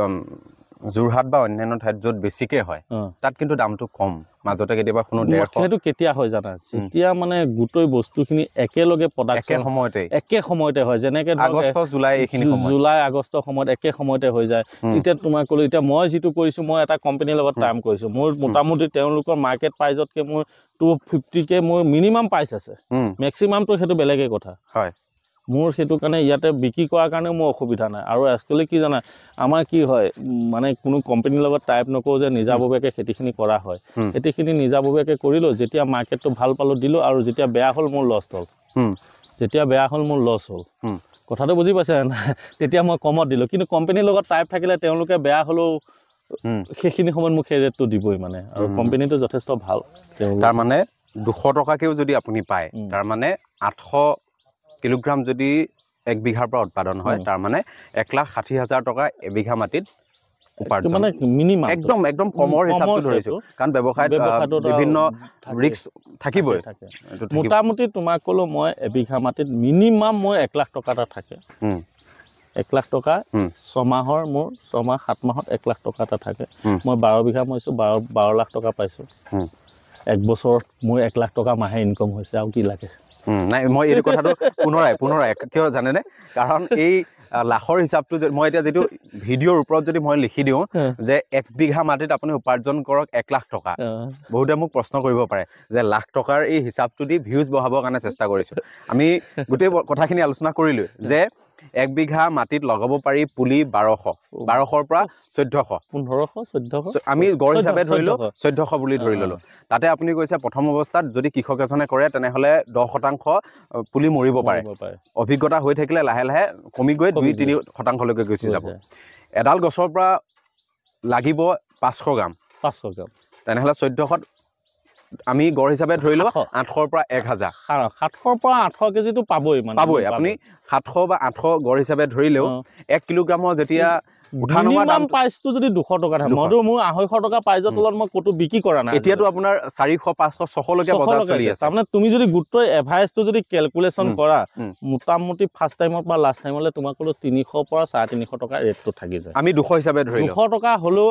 Speaker 2: যোৰহাট বা অন্যান্য ঠাইত য'ত বেছিকৈ হয় তাত কিন্তু দামটো কম মাজতে কেতিয়াবা কোনো 150
Speaker 3: সেইটো কেতিয়া হয় জানা যেতিয়া মানে গোটেই বস্তুখিনি একেলগে প্ৰডাকশ্যন একে সময়তে হয় যেনেকৈ
Speaker 2: আগষ্ট জুলাই
Speaker 3: আগষ্ট সময়ত একে সময়তে হৈ যায় এতিয়া তোমাক ক'লো এতিয়া মই যিটো কৰিছোঁ মই এটা কোম্পানীৰ লগত কাম কৰিছোঁ মোৰ মোটামুটি তেওঁলোকৰ মাৰ্কেট প্ৰাইজতকৈ মোৰ 250কে মোৰ মিনিমাম প্ৰাইচ আছে মেক্সিমামটো সেইটো বেলেগেই কথা
Speaker 2: হয়
Speaker 3: মোৰ সেইটো কাৰণে ইয়াতে বিক্ৰী কৰাৰ কাৰণেও মোৰ অসুবিধা নাই আৰু একচুৱেলি কি জানা আমাৰ কি হয় মানে কোনো কোম্পানীৰ লগত টাইপ নকৰোঁ যে নিজাববীয়াকৈ খেতিখিনি কৰা হয় খেতিখিনি নিজাববীয়াকৈ কৰিলোঁ যেতিয়া মাৰ্কেটটো ভাল পালোঁ দিলোঁ আৰু যেতিয়া বেয়া হ'ল মোৰ লছ হ'ল যেতিয়া বেয়া হ'ল মোৰ লছ হ'ল কথাটো বুজি পাইছে তেতিয়া মই কমত দিলোঁ কিন্তু কোম্পানীৰ লগত টাইপ থাকিলে তেওঁলোকে বেয়া হ'লেও সেইখিনি সময়ত মোক সেই ৰেটটো দিবই মানে আৰু কোম্পানীটো যথেষ্ট ভাল
Speaker 2: তাৰমানে 200 টকাকেও যদি আপুনি পায় তাৰমানে 800 কিলোগ্ৰাম যদি 1 বিঘাৰ পৰা উৎপাদন হয় তাৰমানে 1,60,000 টকা এবিঘা মাটিত উপাৰ্জন
Speaker 3: মানে মিনিমাম
Speaker 2: একদম কমৰ হিচাপটো ধৰিছো কাৰণ ব্যৱসায়ত বিভিন্ন ৰিস্ক থাকিবই
Speaker 3: মোটামুটি তোমাক ক'লো মই এবিঘা মাটিত মিনিমাম মই 1 লাখ টকা এটা থাকে 1 লাখ টকা 6 মাহৰ মোৰ 6 মাহ 7 মাহত 1 লাখ টকা এটা থাকে মই 12 বিঘা মৈছোঁ 12 লাখ টকা পাইছোঁ এক বছৰত মোৰ 1 লাখ টকা মাহে ইনকম হৈছে আৰু কি লাগে
Speaker 2: নাই মই এই কথাটো পুনৰাই কিয় জানেনে কাৰণ এই লাখৰ হিচাপটো মই এতিয়া যেটো ভিডিঅ'ৰ ওপৰত যদি মই লিখি দিওঁ যে 1 বিঘা মাটিত আপুনি উপাৰ্জন কৰক 1 লাখ টকা বহুতে মোক প্ৰশ্ন কৰিব পাৰে যে লাখ টকাৰ এই হিচাপটো দি ভিউজ বঢ়াবৰ কাৰণে চেষ্টা কৰিছো আমি গোটেই কথাখিনি আলোচনা কৰিলো যে 1 বিঘা মাটিত লগাব পাৰি পুলি 1200ৰ পৰা 1400
Speaker 3: 1500 1400
Speaker 2: আমি গড় হিচাপে ধৰিলো 1400 বুলি ধৰি ললো তাতে আপুনি কৈছে প্ৰথম অৱস্থাত যদি কৃষক এজনে কৰে তেনেহলে 10% পুলি মৰিব পাৰে অভিজ্ঞতা হৈ থাকিলে লাহে লাহে কমি গৈ 2-3% লৈকে গুচি যাব এডাল গছৰ পৰা লাগিব 500 গ্ৰাম তেনেহলে 1400 আমি গড় হিচাপে ধৰি লওঁ 800 পৰা 1000
Speaker 3: 700 পৰা 800 কেজিটো পাবই মানে
Speaker 2: পাবই আপুনি 700 বা 800 গড় হিচাপে ধৰিলেও 1 কিলোগ্ৰামৰ যেতিয়া উঠানোৱা দাম
Speaker 3: প্ৰাইসটো যদি 200 টকা থাকে মইতো মোৰ 250 টকা প্ৰাইজৰ তলত মই কতো বিক্ৰী কৰা নাই
Speaker 2: এতিয়াতো আপোনাৰ 400 500 600 লৈকে বজাৰ চলি আছে
Speaker 3: তাৰমানে তুমি যদি গুটৰ এভাৰেজটো যদি ক্যালকুলেশন কৰা মোটামুটি ফাৰ্স্ট টাইমৰ পৰা লাষ্ট টাইমলৈ তোমাকলো 300 পৰা 350 টকা ৰেটটো থাকি যায়
Speaker 2: আমি 200 হিচাপে ধৰিলো
Speaker 3: 200 টকা হলো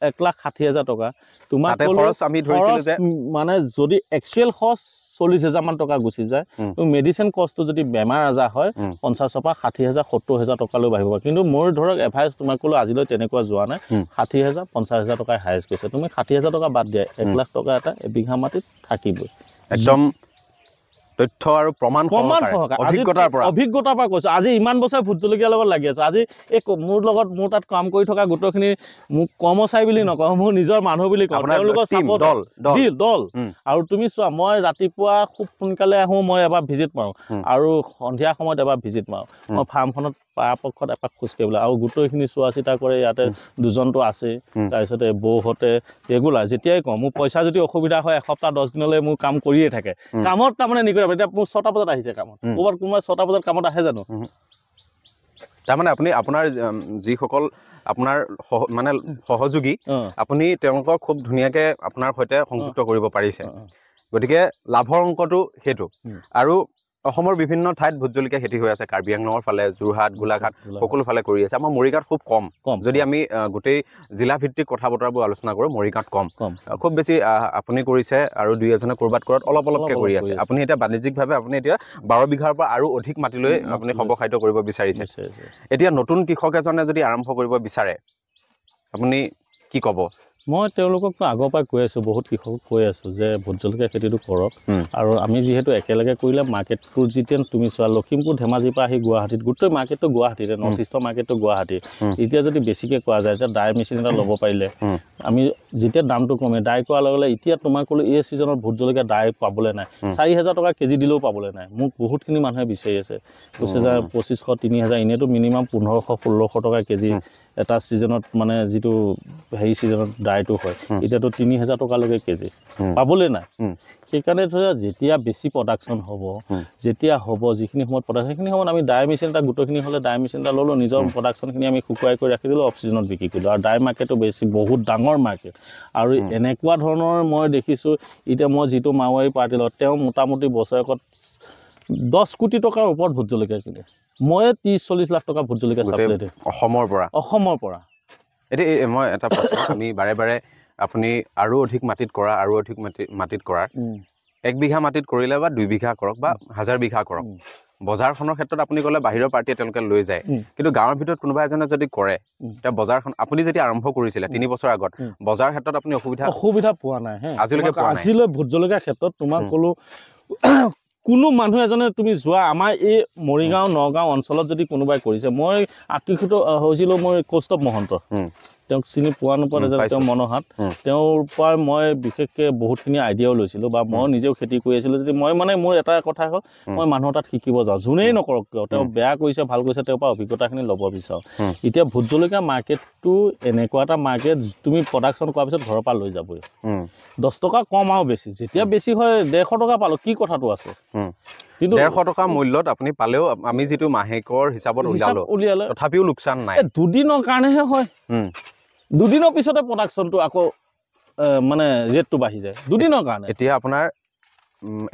Speaker 3: 1,60,000 টকা তোমাক
Speaker 2: খৰচ আমি ধৰিছিলো যে
Speaker 3: মানে যদি একচুয়াল খৰচ 40,000 মান টকা গুচি যায় তো মেডিসিন কষ্টটো যদি বেমাৰ আজাৰ হয় 50 পৰা 60,000 70,000 টকালৈ বাঢ়িব কিন্তু মোৰ ধৰক এভাৰেজ তোমাক ক'লো আজিলৈ তেনেকুৱা যোৱা নাই 60,000 50,000 টকা হাইয়েস্ট গৈছে তুমি 60,000 টকা বাদ দিয়া 1 লাখ টকা এটা এবিঘা মাটিত থাকিবই
Speaker 2: একদম তথ্য আৰু প্ৰমাণ
Speaker 3: অভিজ্ঞতাৰ পৰা কৈছো আজি ইমান বছৰ ভোট জলকীয়াৰ লগত লাগি আছে আজি এই মোৰ তাত কাম কৰি থকা গোটখিনি মোক কৰ্মচাৰী বুলি নকওঁ মোৰ নিজৰ মানুহ বুলি কওঁ তেওঁলোকৰ সাপোৰ্ট দল আৰু তুমি চোৱা মই ৰাতিপুৱা খুব সোনকালে আহো মই এবাৰ ভিজিট মাৰো আৰু সন্ধিয়া সময়ত এবাৰ ভিজিট মাৰো মই ফাৰ্মখনত পৰাপক্ষত এপাক খোজ কাঢ়িবলৈ আৰু গোটেইখিনি চোৱা চিতা কৰে ইয়াতে দুজনটো আছে তাৰপিছতে বৌহতে ৰেগুলাৰ যেতিয়াই কওঁ মোৰ পইচা যদি অসুবিধা হয় এসপ্তাহ 10 দিনলৈ মোৰ কাম কৰিয়ে থাকে কামত তাৰমানে নিকৰা এতিয়া মোৰ 6টা বজাত আহিছে কামত ক'ৰবাত কোনোবা 6টা বজাত কামত আহে জানো
Speaker 2: তাৰমানে আপুনি আপোনাৰ যিসকল আপোনাৰ মানে সহযোগী আপুনি তেওঁলোকক খুব ধুনীয়াকৈ আপোনাৰ সৈতে সংযুক্ত কৰিব পাৰিছে গতিকে লাভৰ অংকটো সেইটো আৰু অসমৰ বিভিন্ন ঠাইত ভোট জলকীয়া খেতি হৈ আছে কাৰ্বি আংলঙৰ ফালে যোৰহাট গোলাঘাট সকলো ফালে কৰি আছে আমাৰ মৰিগাঁৱত খুব কম যদি আমি গোটেই জিলা ভিত্তিক কথা বতৰাবোৰ আলোচনা কৰোঁ মৰিগাঁৱত কম খুব বেছি আপুনি কৰিছে আৰু দুই এজনে কৰবাত কৰাত অলপকৈ কৰি আছে আপুনি এতিয়া বাণিজ্যিকভাৱে আপুনি এতিয়া 12 বিঘাৰ পৰা আৰু অধিক মাটিলৈ আপুনি সম্প্ৰসাৰিত কৰিব বিচাৰিছে এতিয়া নতুন কৃষক এজনে যদি আৰম্ভ কৰিব বিচাৰে আপুনি কি ক'ব
Speaker 3: মই তেওঁলোকক আগৰ পৰা কৈ আছো বহুত কৃষকক কৈ আছো যে ভোট জলকীয়া খেতিটো কৰক আৰু আমি যিহেতু একেলগে কৰিলে মাৰ্কেটটো যেতিয়া তুমি চোৱা লখিমপুৰ ধেমাজিৰ পৰা আহি গুৱাহাটীত গোটেই মাৰ্কেটটো গুৱাহাটীতে নৰ্থ ইষ্টৰ মাৰ্কেটটো গুৱাহাটী এতিয়া যদি বেছিকৈ কোৱা যায় এতিয়া ডাই মেচিন এটা ল'ব পাৰিলে আমি যেতিয়া দামটো কমে ডাই কৰাৰ লগে লগে এতিয়া তোমাক ক'লো এই ছিজনত ভোট জলকীয়া ডাই পাবলৈ নাই 4,000 টকা কেজি দিলেও পাবলৈ নাই মোক বহুতখিনি মানুহে বিচাৰি আছে কৈছে যে 2,500 3,000 এনেতো মিনিমাম 1,500 1600 টকা কেজি এটা ছিজনত মানে যিটো হেৰি ছিজনত ডাইটো হয় এতিয়াতো 3,000 টকালৈকে কেজি পাবলৈ নাই সেইকাৰণে ধৰা যেতিয়া বেছি প্ৰডাকশ্যন হ'ব যেতিয়া হ'ব যিখিনি সময়ত প্ৰডাকশ্যন সেইখিনি সময়ত আমি ডাই মেচিন এটা গোটেইখিনি হ'লে ডাই মেচিন এটা ল'লোঁ নিজৰ প্ৰডাকশ্যনখিনি আমি শুকুৱাই কৰি ৰাখি দিলোঁ অফ ছিজনত বিক্ৰী কৰিলোঁ আৰু ডাই মাৰ্কেটটো বেছি বহুত ডাঙৰ মাৰ্কেট আৰু এনেকুৱা ধৰণৰ মই দেখিছোঁ এতিয়া মই যিটো মাৰোৱাৰী পাৰ্টিৰ লগত তেওঁ মোটামুটি বছৰেকত 10 কোটি টকাৰ ওপৰত ভোট জলকীয়া কিনে মই 30-40 লাখ টকা ভোট জলকীয়া চাপ্লাই দিওঁ অসমৰ পৰা
Speaker 2: এতিয়া মই এটা প্ৰশ্ন আমি বাৰে বাৰে আপুনি আৰু অধিক মাটিত কৰা আৰু অধিক মাটিত কৰাৰ 1 বিঘা মাটিত কৰিলে বা 2 বিঘা কৰক বা 1000 বিঘা কৰক বজাৰখনৰ ক্ষেত্ৰত আপুনি ক'লে বাহিৰৰ পাৰ্টিয়ে তেওঁলোকে লৈ যায় কিন্তু গাঁৱৰ ভিতৰত কোনোবা এজনে যদি কৰে তেতিয়া বজাৰখন আপুনি যেতিয়া আৰম্ভ কৰিছিলে 3 বছৰ আগত বজাৰৰ ক্ষেত্ৰত আপুনি অসুবিধা
Speaker 3: পোৱা নাই
Speaker 2: আজিলৈকে
Speaker 3: ভোট জলকীয়াৰ ক্ষেত্ৰত তোমাক ক'লো কোনো মানুহ এজনে তুমি যোৱা আমাৰ এই মৰিগাঁও নগাঁও অঞ্চলত যদি কোনোবাই কৰিছে মই আকৰ্ষিত হৈছিলোঁ মই কৌস্তৱ মহন্ত তেওঁক চিনি পোৱা নোপোৱা নাযায় তেওঁ মনোহাত তেওঁৰ পৰা মই বিশেষকৈ বহুতখিনি আইডিয়াও লৈছিলোঁ বা মই নিজেও খেতি কৰি আছিলোঁ যদি মই মানে মোৰ এটা কথা হ'ল মই মানুহৰ তাত শিকিব যাওঁ যোনেই নকৰক কিয় তেওঁ বেয়া কৰিছে ভাল কৰিছে তেওঁৰ পৰা অভিজ্ঞতাখিনি ল'ব বিচাৰোঁ এতিয়া ভোট জলকীয়া মাৰ্কেটটো এনেকুৱা এটা মাৰ্কেট তুমি প্ৰডাকশ্যন কৰাৰ পিছত ঘৰৰ পৰা লৈ যাবই 10 টকা কম আৰু বেছি যেতিয়া বেছি হয় 150 টকা পালোঁ কি কথাটো আছে কিন্তু
Speaker 2: 150 টকা মূল্যত আপুনি পালেও আমি যিটো মাহেকৰ হিচাপত উলিয়ালে তথাপিও লোকচান নাই
Speaker 3: দুদিনৰ কাৰণেহে হয় দুদিনৰ পিছতে প্ৰডাকশ্যনটো আকৌ মানে ৰেটটো বাঢ়ি যায় দুদিনৰ কাৰণে
Speaker 2: এতিয়া আপোনাৰ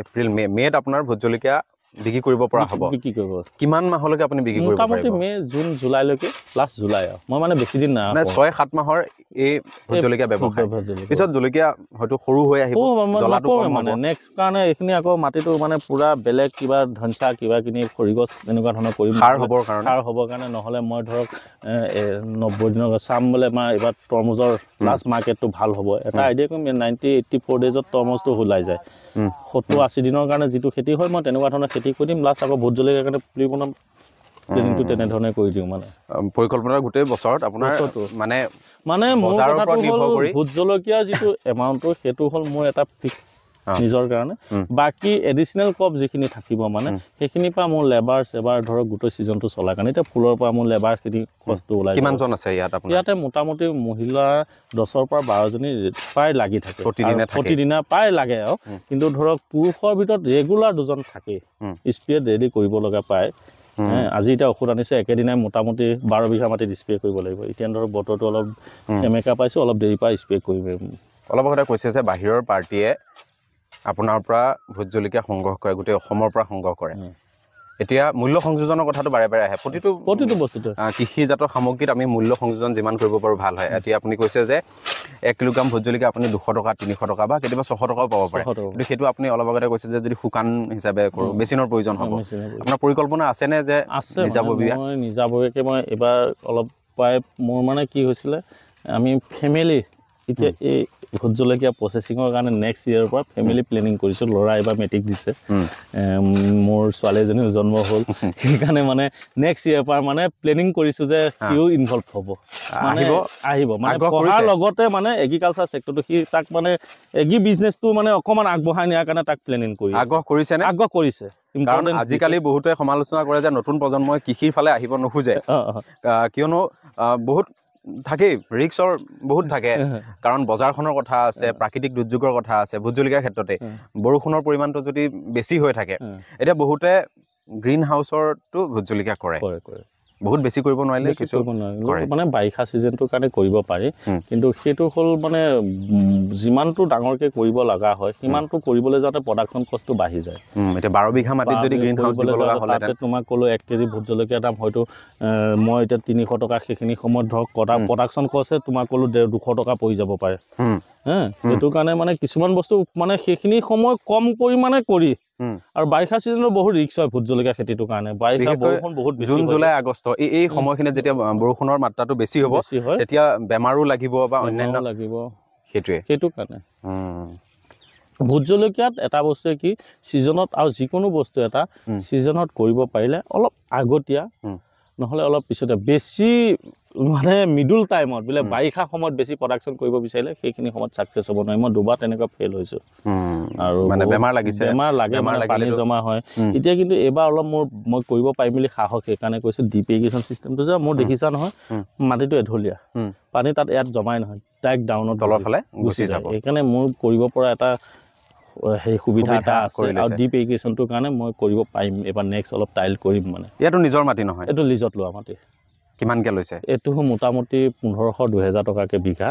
Speaker 2: এপ্ৰিল মে'ত আপোনাৰ ভোট জলকীয়া বিক্ৰী কৰিব পৰা হ'ব
Speaker 3: বিক্ৰী কৰিব
Speaker 2: কিমান মাহলৈকে আপুনি বিক্ৰী কৰিব পাৰিব
Speaker 3: মোটামুটি মে' জুন জুলাইলৈকে লাষ্ট জুলাই আৰু মই মানে বেছি দিন নাই
Speaker 2: মানে 6-7 মাহৰ এই ভোট জলকীয়া ব্যৱসায় পিছত জলকীয়া হয়তো সৰু হৈ আহিব জ্বলাটো কম
Speaker 3: মানে নেক্সট কাৰণে এইখিনি আকৌ মাটিটো মানে পুৰা বেলেগ কিবা ধনচা কিবা কিনি খৰিগছ এনেকুৱা ধৰণৰ কৰিম সাৰ হ'বৰ কাৰণে নহ'লে মই ধৰক 90 দিনৰ চাম বোলে আমাৰ এইবাৰ তৰমুজৰ লাষ্ট মাৰ্কেটটো ভাল হ'ব এটা আইডিয়া কৰিম 90-84 ডেজত তৰমুজটো ওলাই যায় 70-80 দিনৰ কাৰণে যিটো খেতি হয় মই তেনেকুৱা ধৰণৰ খেতি কৰি দিম লাষ্ট আকৌ ভোট জলকীয়াৰ কাৰণে পুলি বনাম প্লেনিংটো তেনেধৰণে কৰি দিওঁ মানে
Speaker 2: পৰিকল্পনা গোটেই বছৰত আপোনাৰ মানে
Speaker 3: মোৰ কথাটো হ'ল ভোট জলকীয়া যিটো এমাউণ্টটো সেইটো হ'ল মোৰ এটা ফিক্স নিজৰ কাৰণে বাকী এডিচনেল ক্ৰপ যিখিনি থাকিব মানে সেইখিনিৰ পৰা মোৰ লেবাৰ চেবাৰ ধৰক গোটেই ছিজনটো চলাৰ কাৰণে এতিয়া ফুলৰ পৰা মোৰ লেবাৰখিনি খৰচটো ওলাই
Speaker 2: কিমানজন আছে
Speaker 3: ইয়াতে মোটামুটি মহিলা 10ৰ পৰা 12জনী প্ৰায় লাগি থাকে প্ৰতিদিনা প্ৰায় লাগে আৰু কিন্তু ধৰক পুৰুষৰ ভিতৰত ৰেগুলাৰ 2জন থাকেই স্প্ৰে ডেইলি কৰিব লগা পায় আজি এতিয়া ঔষধ আনিছে একেদিনাই মোটামুটি 12 বিঘা মাটিত স্প্ৰে কৰিব লাগিব এতিয়া ধৰক বতৰটো অলপ সেমেকা পাইছোঁ অলপ দেৰি পৰা স্প্ৰে কৰিম
Speaker 2: অলপ আগতে কৈছে যে বাহিৰৰ পাৰ্টীয়ে আপোনাৰ পৰা ভোট জলকীয়া সংগ্ৰহ কৰে গোটেই অসমৰ পৰা সংগ্ৰহ কৰে এতিয়া মূল্য সংযোজনৰ কথাটো বাৰে বাৰে আহে প্ৰতিটো
Speaker 3: বস্তুতে
Speaker 2: কৃষিজাত সামগ্ৰীত আমি মূল্য সংযোজন যিমান কৰিব পাৰোঁ ভাল হয় এতিয়া আপুনি কৈছে যে 1 কিলোগ্ৰাম ভোট জলকীয়া আপুনি 200 টকা 300 টকা বা কেতিয়াবা 600 টকাও পাব পাৰে কিন্তু সেইটো আপুনি অলপ আগতে কৈছে যে যদি শুকান হিচাপে কৰোঁ মেচিনৰ প্ৰয়োজন হ'ব আপোনাৰ পৰিকল্পনা আছেনে যে
Speaker 3: নিজাববীয়াকৈ মই এইবাৰ অলপ প্ৰায় মোৰ মানে কি হৈছিলে আমি ফেমিলি এতিয়া এই ভোট জলকীয়া প্ৰচেছিঙৰ কাৰণে নেক্সট ইয়েৰৰ পৰা ফেমিলি প্লেনিং কৰিছোঁ ল'ৰা এইবাৰ মেট্ৰিক দিছে মোৰ ছোৱালী এজনীও জন্ম হ'ল সেইকাৰণে মানে নেক্সট ইয়েৰৰ পৰা মানে প্লেনিং কৰিছোঁ যে সিও ইনভলভ হ'ব মানে আহিব মানে পঢ়াৰ লগতে মানে এগ্ৰিকালচাৰ ছেক্টৰটো সি তাক মানে এগ্ৰি বিজনেছটো মানে অকণমান আগবঢ়াই নিয়াৰ কাৰণে তাক প্লেনিং কৰি আগ্ৰহ কৰিছে
Speaker 2: কাৰণ আজিকালি বহুতে সমালোচনা কৰে যে নতুন প্ৰজন্মই কৃষিৰ ফালে আহিব নোখোজে কিয়নো বহুত থাকেই ৰিক্সৰ বহুত থাকে কাৰণ বজাৰখনৰ কথা আছে প্ৰাকৃতিক দুৰ্যোগৰ কথা আছে ভোট জলকীয়াৰ ক্ষেত্ৰতে বৰষুণৰ পৰিমাণটো যদি বেছি হৈ থাকে এতিয়া বহুতে গ্ৰীণ হাউচৰটো ভোট জলকীয়া কৰে বহুত বেছি কৰিব নোৱাৰিলে কিছু
Speaker 3: মানে বাৰিষা ছিজনটোৰ কাৰণে কৰিব পাৰি কিন্তু সেইটো হ'ল মানে যিমানটো ডাঙৰকৈ কৰিব লগা হয় সিমানটো কৰিবলৈ যাওঁতে প্ৰডাকশ্যন কষ্টটো বাঢ়ি যায়
Speaker 2: এতিয়া 12 বিঘা মাটিত যদি গ্ৰীণ হাউচ দিব লগা হ'লে
Speaker 3: তোমাক ক'লো 1 কেজি ভোট জলকীয়াৰ দাম হয়তো মই এতিয়া 300 টকা সেইখিনি সময়ত ধৰক প্ৰডাকশ্যন কষ্টে তোমাক ক'লো 200 টকা পৰি যাব পাৰে সেইটো কাৰণে মানে কিছুমান বস্তু মানে সেইখিনি সময় কম পৰিমাণে কৰি আৰু বাৰিষা ছিজনত বহুত ৰিক্স হয় ভোট জলকীয়া খেতিটোৰ কাৰণে বাৰিষা বৰষুণ বহুত বেছি
Speaker 2: জুন জুলাই আগষ্ট এই সময়খিনিত যেতিয়া বৰষুণৰ মাত্ৰাটো বেছি হ'ব তেতিয়া বেমাৰো লাগিব বা অন্যান্য
Speaker 3: লাগিব
Speaker 2: সেইটো
Speaker 3: কাৰণে ভোট জলকীয়াত এটা বস্তুৱে কি ছিজনত আৰু যিকোনো বস্তু এটা ছিজনত কৰিব পাৰিলে অলপ আগতীয়া নহ'লে অলপ পিছতে বেছি মানে মিডল টাইমত বোলে বাৰিষা সময়ত বেছি প্ৰডাকশ্যন কৰিব বিচাৰিলে সেইখিনি সময়ত ছাকচেছ হ'ব নোৱাৰে মই দুবাৰ তেনেকুৱা ফেইল হৈছোঁ আৰু
Speaker 2: মানে বেমাৰ লাগে
Speaker 3: পানী জমা হয় এতিয়া কিন্তু এইবাৰ অলপ মই কৰিব পাৰিম বুলি সাহস সেইকাৰণে কৈছোঁ ডিপ ইৰিগেশ্যন চিষ্টেমটো যে মোৰ দেখিছা নহয় মাটিটো এঢলীয়া পানী তাত ইয়াত জমাই নহয় ডাইৰেক্ট ডাউনত
Speaker 2: তলৰ ফালে গুচি যাব
Speaker 3: সেইকাৰণে মোৰ কৰিব পৰা এটা সেই সুবিধা এটা আছে আৰু ডিপ ইৰিগেশ্যনটোৰ কাৰণে মই কৰিব পাৰিম এবাৰ নেক্সট অলপ টাইল কৰিম মানে
Speaker 2: ইয়াতো নিজৰ মাটি নহয়
Speaker 3: এইটো লিজত লোৱা মাটি
Speaker 2: কিমানকৈ লৈছে
Speaker 3: এইটো মোটামুটি 1500-2000 টকাকৈ বিঘা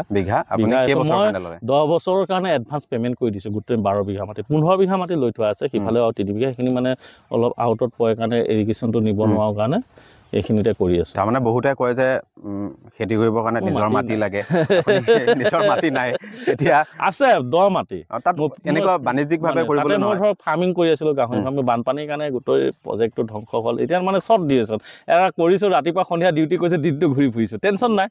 Speaker 2: আপুনি কেইবছৰ কাৰণে ল'লে
Speaker 3: 10 বছৰৰ কাৰণে এডভান্স পে'মেণ্ট কৰি দিছোঁ গোটেই 12 বিঘা মাটি 15 বিঘা মাটি লৈ থোৱা আছে সিফালেও আৰু 3 বিঘা সেইখিনি মানে অলপ আউটত পৰে কাৰণে ইৰিগেশ্যনটো নিব নোৱাৰাৰ কাৰণে এইখিনিতে কৰি আছোঁ
Speaker 2: তাৰমানে বহুতে কয় যে খেতি কৰিবৰ কাৰণে নিজৰ মাটি লাগে নিজৰ মাটি নাই এতিয়া
Speaker 3: আছে দ মাটি
Speaker 2: তাত এনেকুৱা বাণিজ্যিকভাৱে কৰিবলৈ
Speaker 3: মই ধৰক ফাৰ্মিং কৰি আছিলোঁ গাহৰি ফাৰ্মিং বানপানীৰ কাৰণে গোটেই প্ৰজেক্টটো ধ্বংস হ'ল এতিয়া মানে চব দি আছোঁ এটা কৰিছোঁ ৰাতিপুৱা সন্ধিয়া ডিউটি কৰিছোঁ দিনটো ঘূৰি ফুৰিছোঁ টেনশ্যন নাই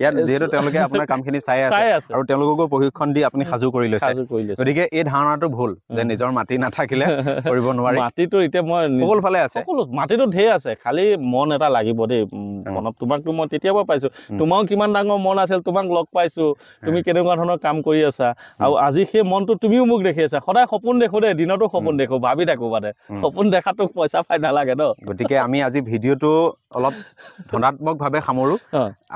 Speaker 2: ইয়াত যিহেতু তেওঁলোকে আপোনাৰ কামখিনি চাই আছে আৰু তেওঁলোককো প্ৰশিক্ষণ দি আপুনি সাজু কৰি লৈছে গতিকে এই ধাৰণাটো ভুল যে নিজৰ মাটি নাথাকিলে কৰিব নোৱাৰি
Speaker 3: মাটিটো এতিয়া মই
Speaker 2: সকলো ফালে আছে
Speaker 3: মাটিটো ঢেৰ আছে খালি মন এটা লাগিব দেই মনত তোমাকতো মই তেতিয়াৰ পৰা পাইছো তোমাৰো কিমান ডাঙৰ মন আছিল তোমাক লগ পাইছো তুমি কেনেকুৱা ধৰণৰ কাম কৰি আছা আৰু আজি সেই মনটো তুমিও মোক দেখি আছা সদায় সপোন দেখো দেই দিনতো সপোন দেখো ভাবি থাকো মানে সপোন দেখাতো পইচা পাই নালাগে ন
Speaker 2: গতিকে আমি আজি ভিডিঅ'টো অলপ ধনাত্মকভাৱে সামৰো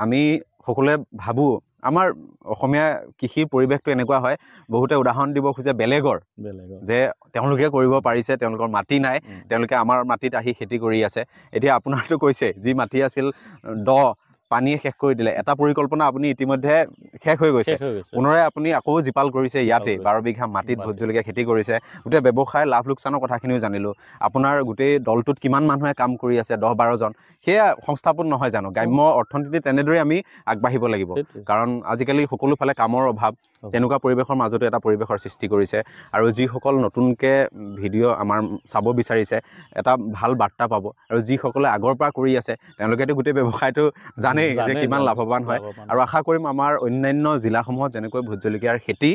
Speaker 2: আমি সকলোৱে ভাবো আমাৰ অসমীয়া কৃষিৰ পৰিৱেশটো এনেকুৱা হয় বহুতে উদাহৰণ দিব খোজে বেলেগৰ যে তেওঁলোকে কৰিব পাৰিছে তেওঁলোকৰ মাটি নাই তেওঁলোকে আমাৰ মাটিত আহি খেতি কৰি আছে এতিয়া আপোনাৰতো কৈছে যি মাটি আছিল দ পানীয়ে শেষ কৰি দিলে এটা পৰিকল্পনা আপুনি ইতিমধ্যে শেষ হৈ গৈছে পুনৰাই আপুনি আকৌ জীপাল কৰিছে ইয়াতে 12 বিঘা মাটিত ভোট জলকীয়া খেতি কৰিছে গোটেই ব্যৱসায় লাভ লোকচানৰ কথাখিনিও জানিলোঁ আপোনাৰ গোটেই দলটোত কিমান মানুহে কাম কৰি আছে 10-12 জন সেয়া সংস্থাপন নহয় জানো গ্ৰাম্য অৰ্থনীতি তেনেদৰে আমি আগবাঢ়িব লাগিব কাৰণ আজিকালি সকলো ফালে কামৰ অভাৱ তেনেকুৱা পৰিৱেশৰ মাজতো এটা পৰিৱেশৰ সৃষ্টি কৰিছে আৰু যিসকল নতুনকৈ ভিডিঅ' আমাৰ চাব বিচাৰিছে এটা ভাল বাৰ্তা পাব আৰু যিসকলে আগৰ পৰা কৰি আছে তেওঁলোকেতো গোটেই ব্যৱসায়টো জানেই যে কিমান লাভৱান হয় আৰু আশা কৰিম আমাৰ অন্যান্য জিলাসমূহত যেনেকৈ ভোট জলকীয়াৰ খেতি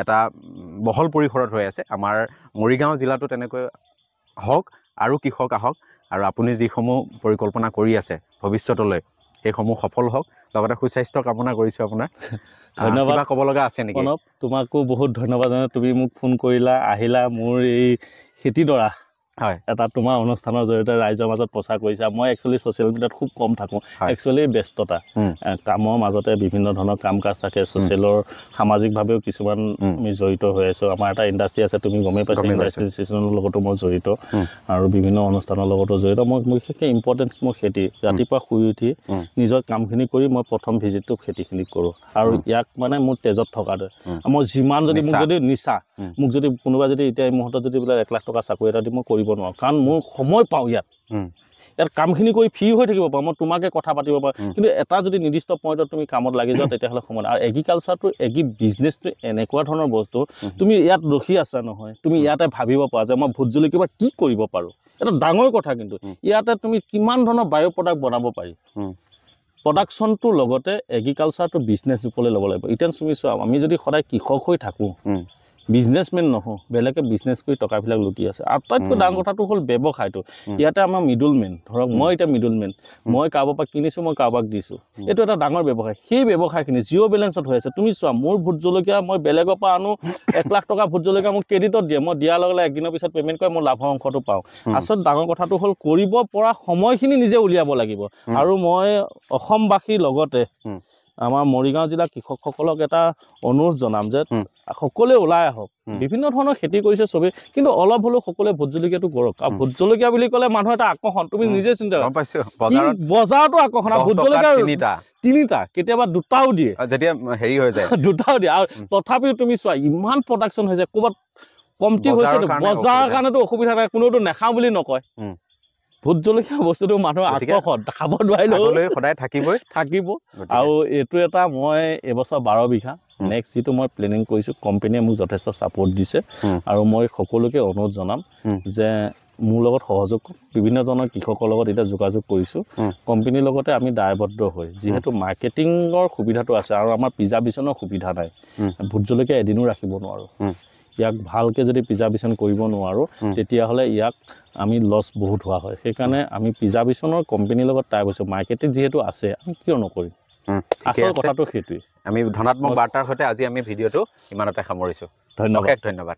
Speaker 2: এটা বহল পৰিসৰত হৈ আছে আমাৰ মৰিগাঁও জিলাতো তেনেকৈ হওক আৰু কৃষক আহক আৰু আপুনি যিসমূহ পৰিকল্পনা কৰি আছে ভৱিষ্যতলৈ সেইসমূহ সফল হওক লগতে সুস্বাস্থ্য কামনা কৰিছোঁ আপোনাৰ
Speaker 3: ধন্যবাদ
Speaker 2: ক'ব লগা আছে নেকি
Speaker 3: তোমাকো বহুত ধন্যবাদ তুমি মোক ফোন কৰিলা আহিলা মোৰ এই খেতিডৰা হয় এটা তোমাৰ অনুষ্ঠানৰ জৰিয়তে ৰাইজৰ মাজত প্ৰচাৰ কৰিছা মই একচুৱেলি ছ'চিয়েল মিডিয়াত খুব কম থাকোঁ একচুৱেলি ব্যস্ততা কামৰ মাজতে বিভিন্ন ধৰণৰ কাম কাজ থাকে ছ'চিয়েলৰ সামাজিকভাৱেও কিছুমান আমি জড়িত হৈ আছোঁ আমাৰ এটা ইণ্ডাষ্ট্ৰি আছে তুমি গমেই পাইছা ইণ্ডাষ্ট্ৰিয়েলৰ লগতো মই জড়িত আৰু বিভিন্ন অনুষ্ঠানৰ লগতো জড়িত মই বিশেষকৈ ইম্পৰ্টেঞ্চ মোৰ খেতি ৰাতিপুৱা শুই উঠি নিজৰ কামখিনি কৰি মই প্ৰথম ভিজিটটো খেতিখিনিত কৰোঁ আৰু ইয়াক মানে মোৰ তেজত থকাটো মই যিমান যদি মোক যদি নিচা মোক যদি কোনোবা যদি এতিয়া এই মুহূৰ্তত যদি বোলে 1 লাখ টকা চাকৰি এটা দি মই কৰিব নোৱাৰোঁ কাৰণ মোৰ সময় পাওঁ ইয়াত কামখিনি কৰি ফ্ৰী হৈ থাকিব পাৰোঁ মই তোমাকে কথা পাতিব পাৰোঁ কিন্তু এটা যদি নিৰ্দিষ্ট পইণ্টত তুমি কামত লাগি যোৱা তেতিয়াহ'লে সময় আৰু এগ্ৰিকালচাৰটো বিজনেছটো এনেকুৱা ধৰণৰ বস্তু তুমি ইয়াত ৰখি আছা নহয় তুমি ইয়াতে ভাবিব পাৰা যে মই ভোট জলকীয়া কি কৰিব পাৰোঁ এটা ডাঙৰ কথা কিন্তু ইয়াতে তুমি কিমান ধৰণৰ বায়ো প্ৰডাক্ট বনাব পাৰি প্ৰডাকশ্যনটোৰ লগতে এগ্ৰিকালচাৰটো বিজনেছ ৰূপলৈ ল'ব লাগিব এতিয়া তুমি চোৱা আমি যদি সদায় কৃষক হৈ থাকোঁ বিজনেছমেন নহওঁ বেলেগে বিজনেছ কৰি টকাবিলাক লুটি আছে আটাইতকৈ ডাঙৰ কথাটো হ'ল ব্যৱসায়টো ইয়াতে আমাৰ মিডলমেন ধৰক মই এতিয়া মিডলমেন মই কাৰোবাৰ পৰা কিনিছোঁ মই কাৰোবাক দিছোঁ এইটো এটা ডাঙৰ ব্যৱসায় সেই ব্যৱসায়খিনি জিৰ' বেলেঞ্চত হৈ আছে তুমি চোৱা মোৰ ভোট জলকীয়া মই বেলেগৰ পৰা আনো 1 লাখ টকা ভোট জলকীয়া মোক ক্ৰেডিটত দিয়ে মই দিয়াৰ লগে লগে একদিনৰ পিছত পে'মেণ্ট কৰি মই লাভৰ অংশটো পাওঁ আচলতে ডাঙৰ কথাটো হ'ল কৰিব পৰা সময়খিনি নিজে উলিয়াব লাগিব আৰু মই অসমবাসীৰ লগতে আমাৰ মৰিগাঁও জিলাৰ কৃষকসকলক এটা অনুৰোধ জনাম যে সকলোৱে ওলাই আহক বিভিন্ন ধৰণৰ খেতি কৰিছে চবেই কিন্তু অলপ হ'লেও সকলোৱে ভোট জলকীয়াটো কৰক আৰু ভোট জলকীয়া বুলি ক'লে মানুহ এটা আকৰ্ষণ তুমি নিজে চিন্তা বজাৰতো আকৰ্ষণ ভোট জলকীয়া তিনিটা কেতিয়াবা দুটাও দিয়ে
Speaker 2: যেতিয়া হেৰি হৈ যায়
Speaker 3: দুটাও দিয়ে আৰু তথাপিও তুমি চোৱা ইমান প্ৰডাকশ্যন হৈছে ক'ৰবাত কমটি হৈছে বজাৰৰ কাৰণেতো অসুবিধা নাই কোনেওতো নাখাওঁ বুলি নকয় ভোট জলকীয়া বস্তুটো মানুহৰ আকৰ্ষণ খাব নোৱাৰিলেও
Speaker 2: সদায় থাকিব
Speaker 3: আৰু এইটো এটা মই এইবছৰ 12 বিঘা নেক্সট যিটো মই প্লেনিং কৰিছোঁ কোম্পানীয়ে মোক যথেষ্ট ছাপোৰ্ট দিছে আৰু মই সকলোকে অনুৰোধ জনাম যে মোৰ লগত সহযোগ বিভিন্নজনৰ কৃষকৰ লগত এতিয়া যোগাযোগ কৰিছোঁ কোম্পানীৰ লগতে আমি দায়বদ্ধ হৈ যিহেতু মাৰ্কেটিঙৰ সুবিধাটো আছে আৰু আমাৰ প্ৰিজাৰ্ভেশ্যনৰ সুবিধা নাই ভোট জলকীয়া এদিনো ৰাখিব নোৱাৰোঁ ইয়াক ভালকৈ যদি প্ৰিজাৰ্ভেশ্যন কৰিব নোৱাৰোঁ তেতিয়াহ'লে ইয়াক আমি লছ বহুত হোৱা হয় সেইকাৰণে আমি প্ৰিজাৰ্ভেশ্যনৰ কোম্পানীৰ লগত টাই হৈছোঁ মাৰ্কেটিং যিহেতু আছে আমি কিয় নকৰিম আচল কথাটো সেইটোৱেই
Speaker 2: আমি ধনাত্মক বাৰ্তাৰ সৈতে আজি আমি ভিডিঅ'টো ইমানতে সামৰিছোঁ ধন্যবাদ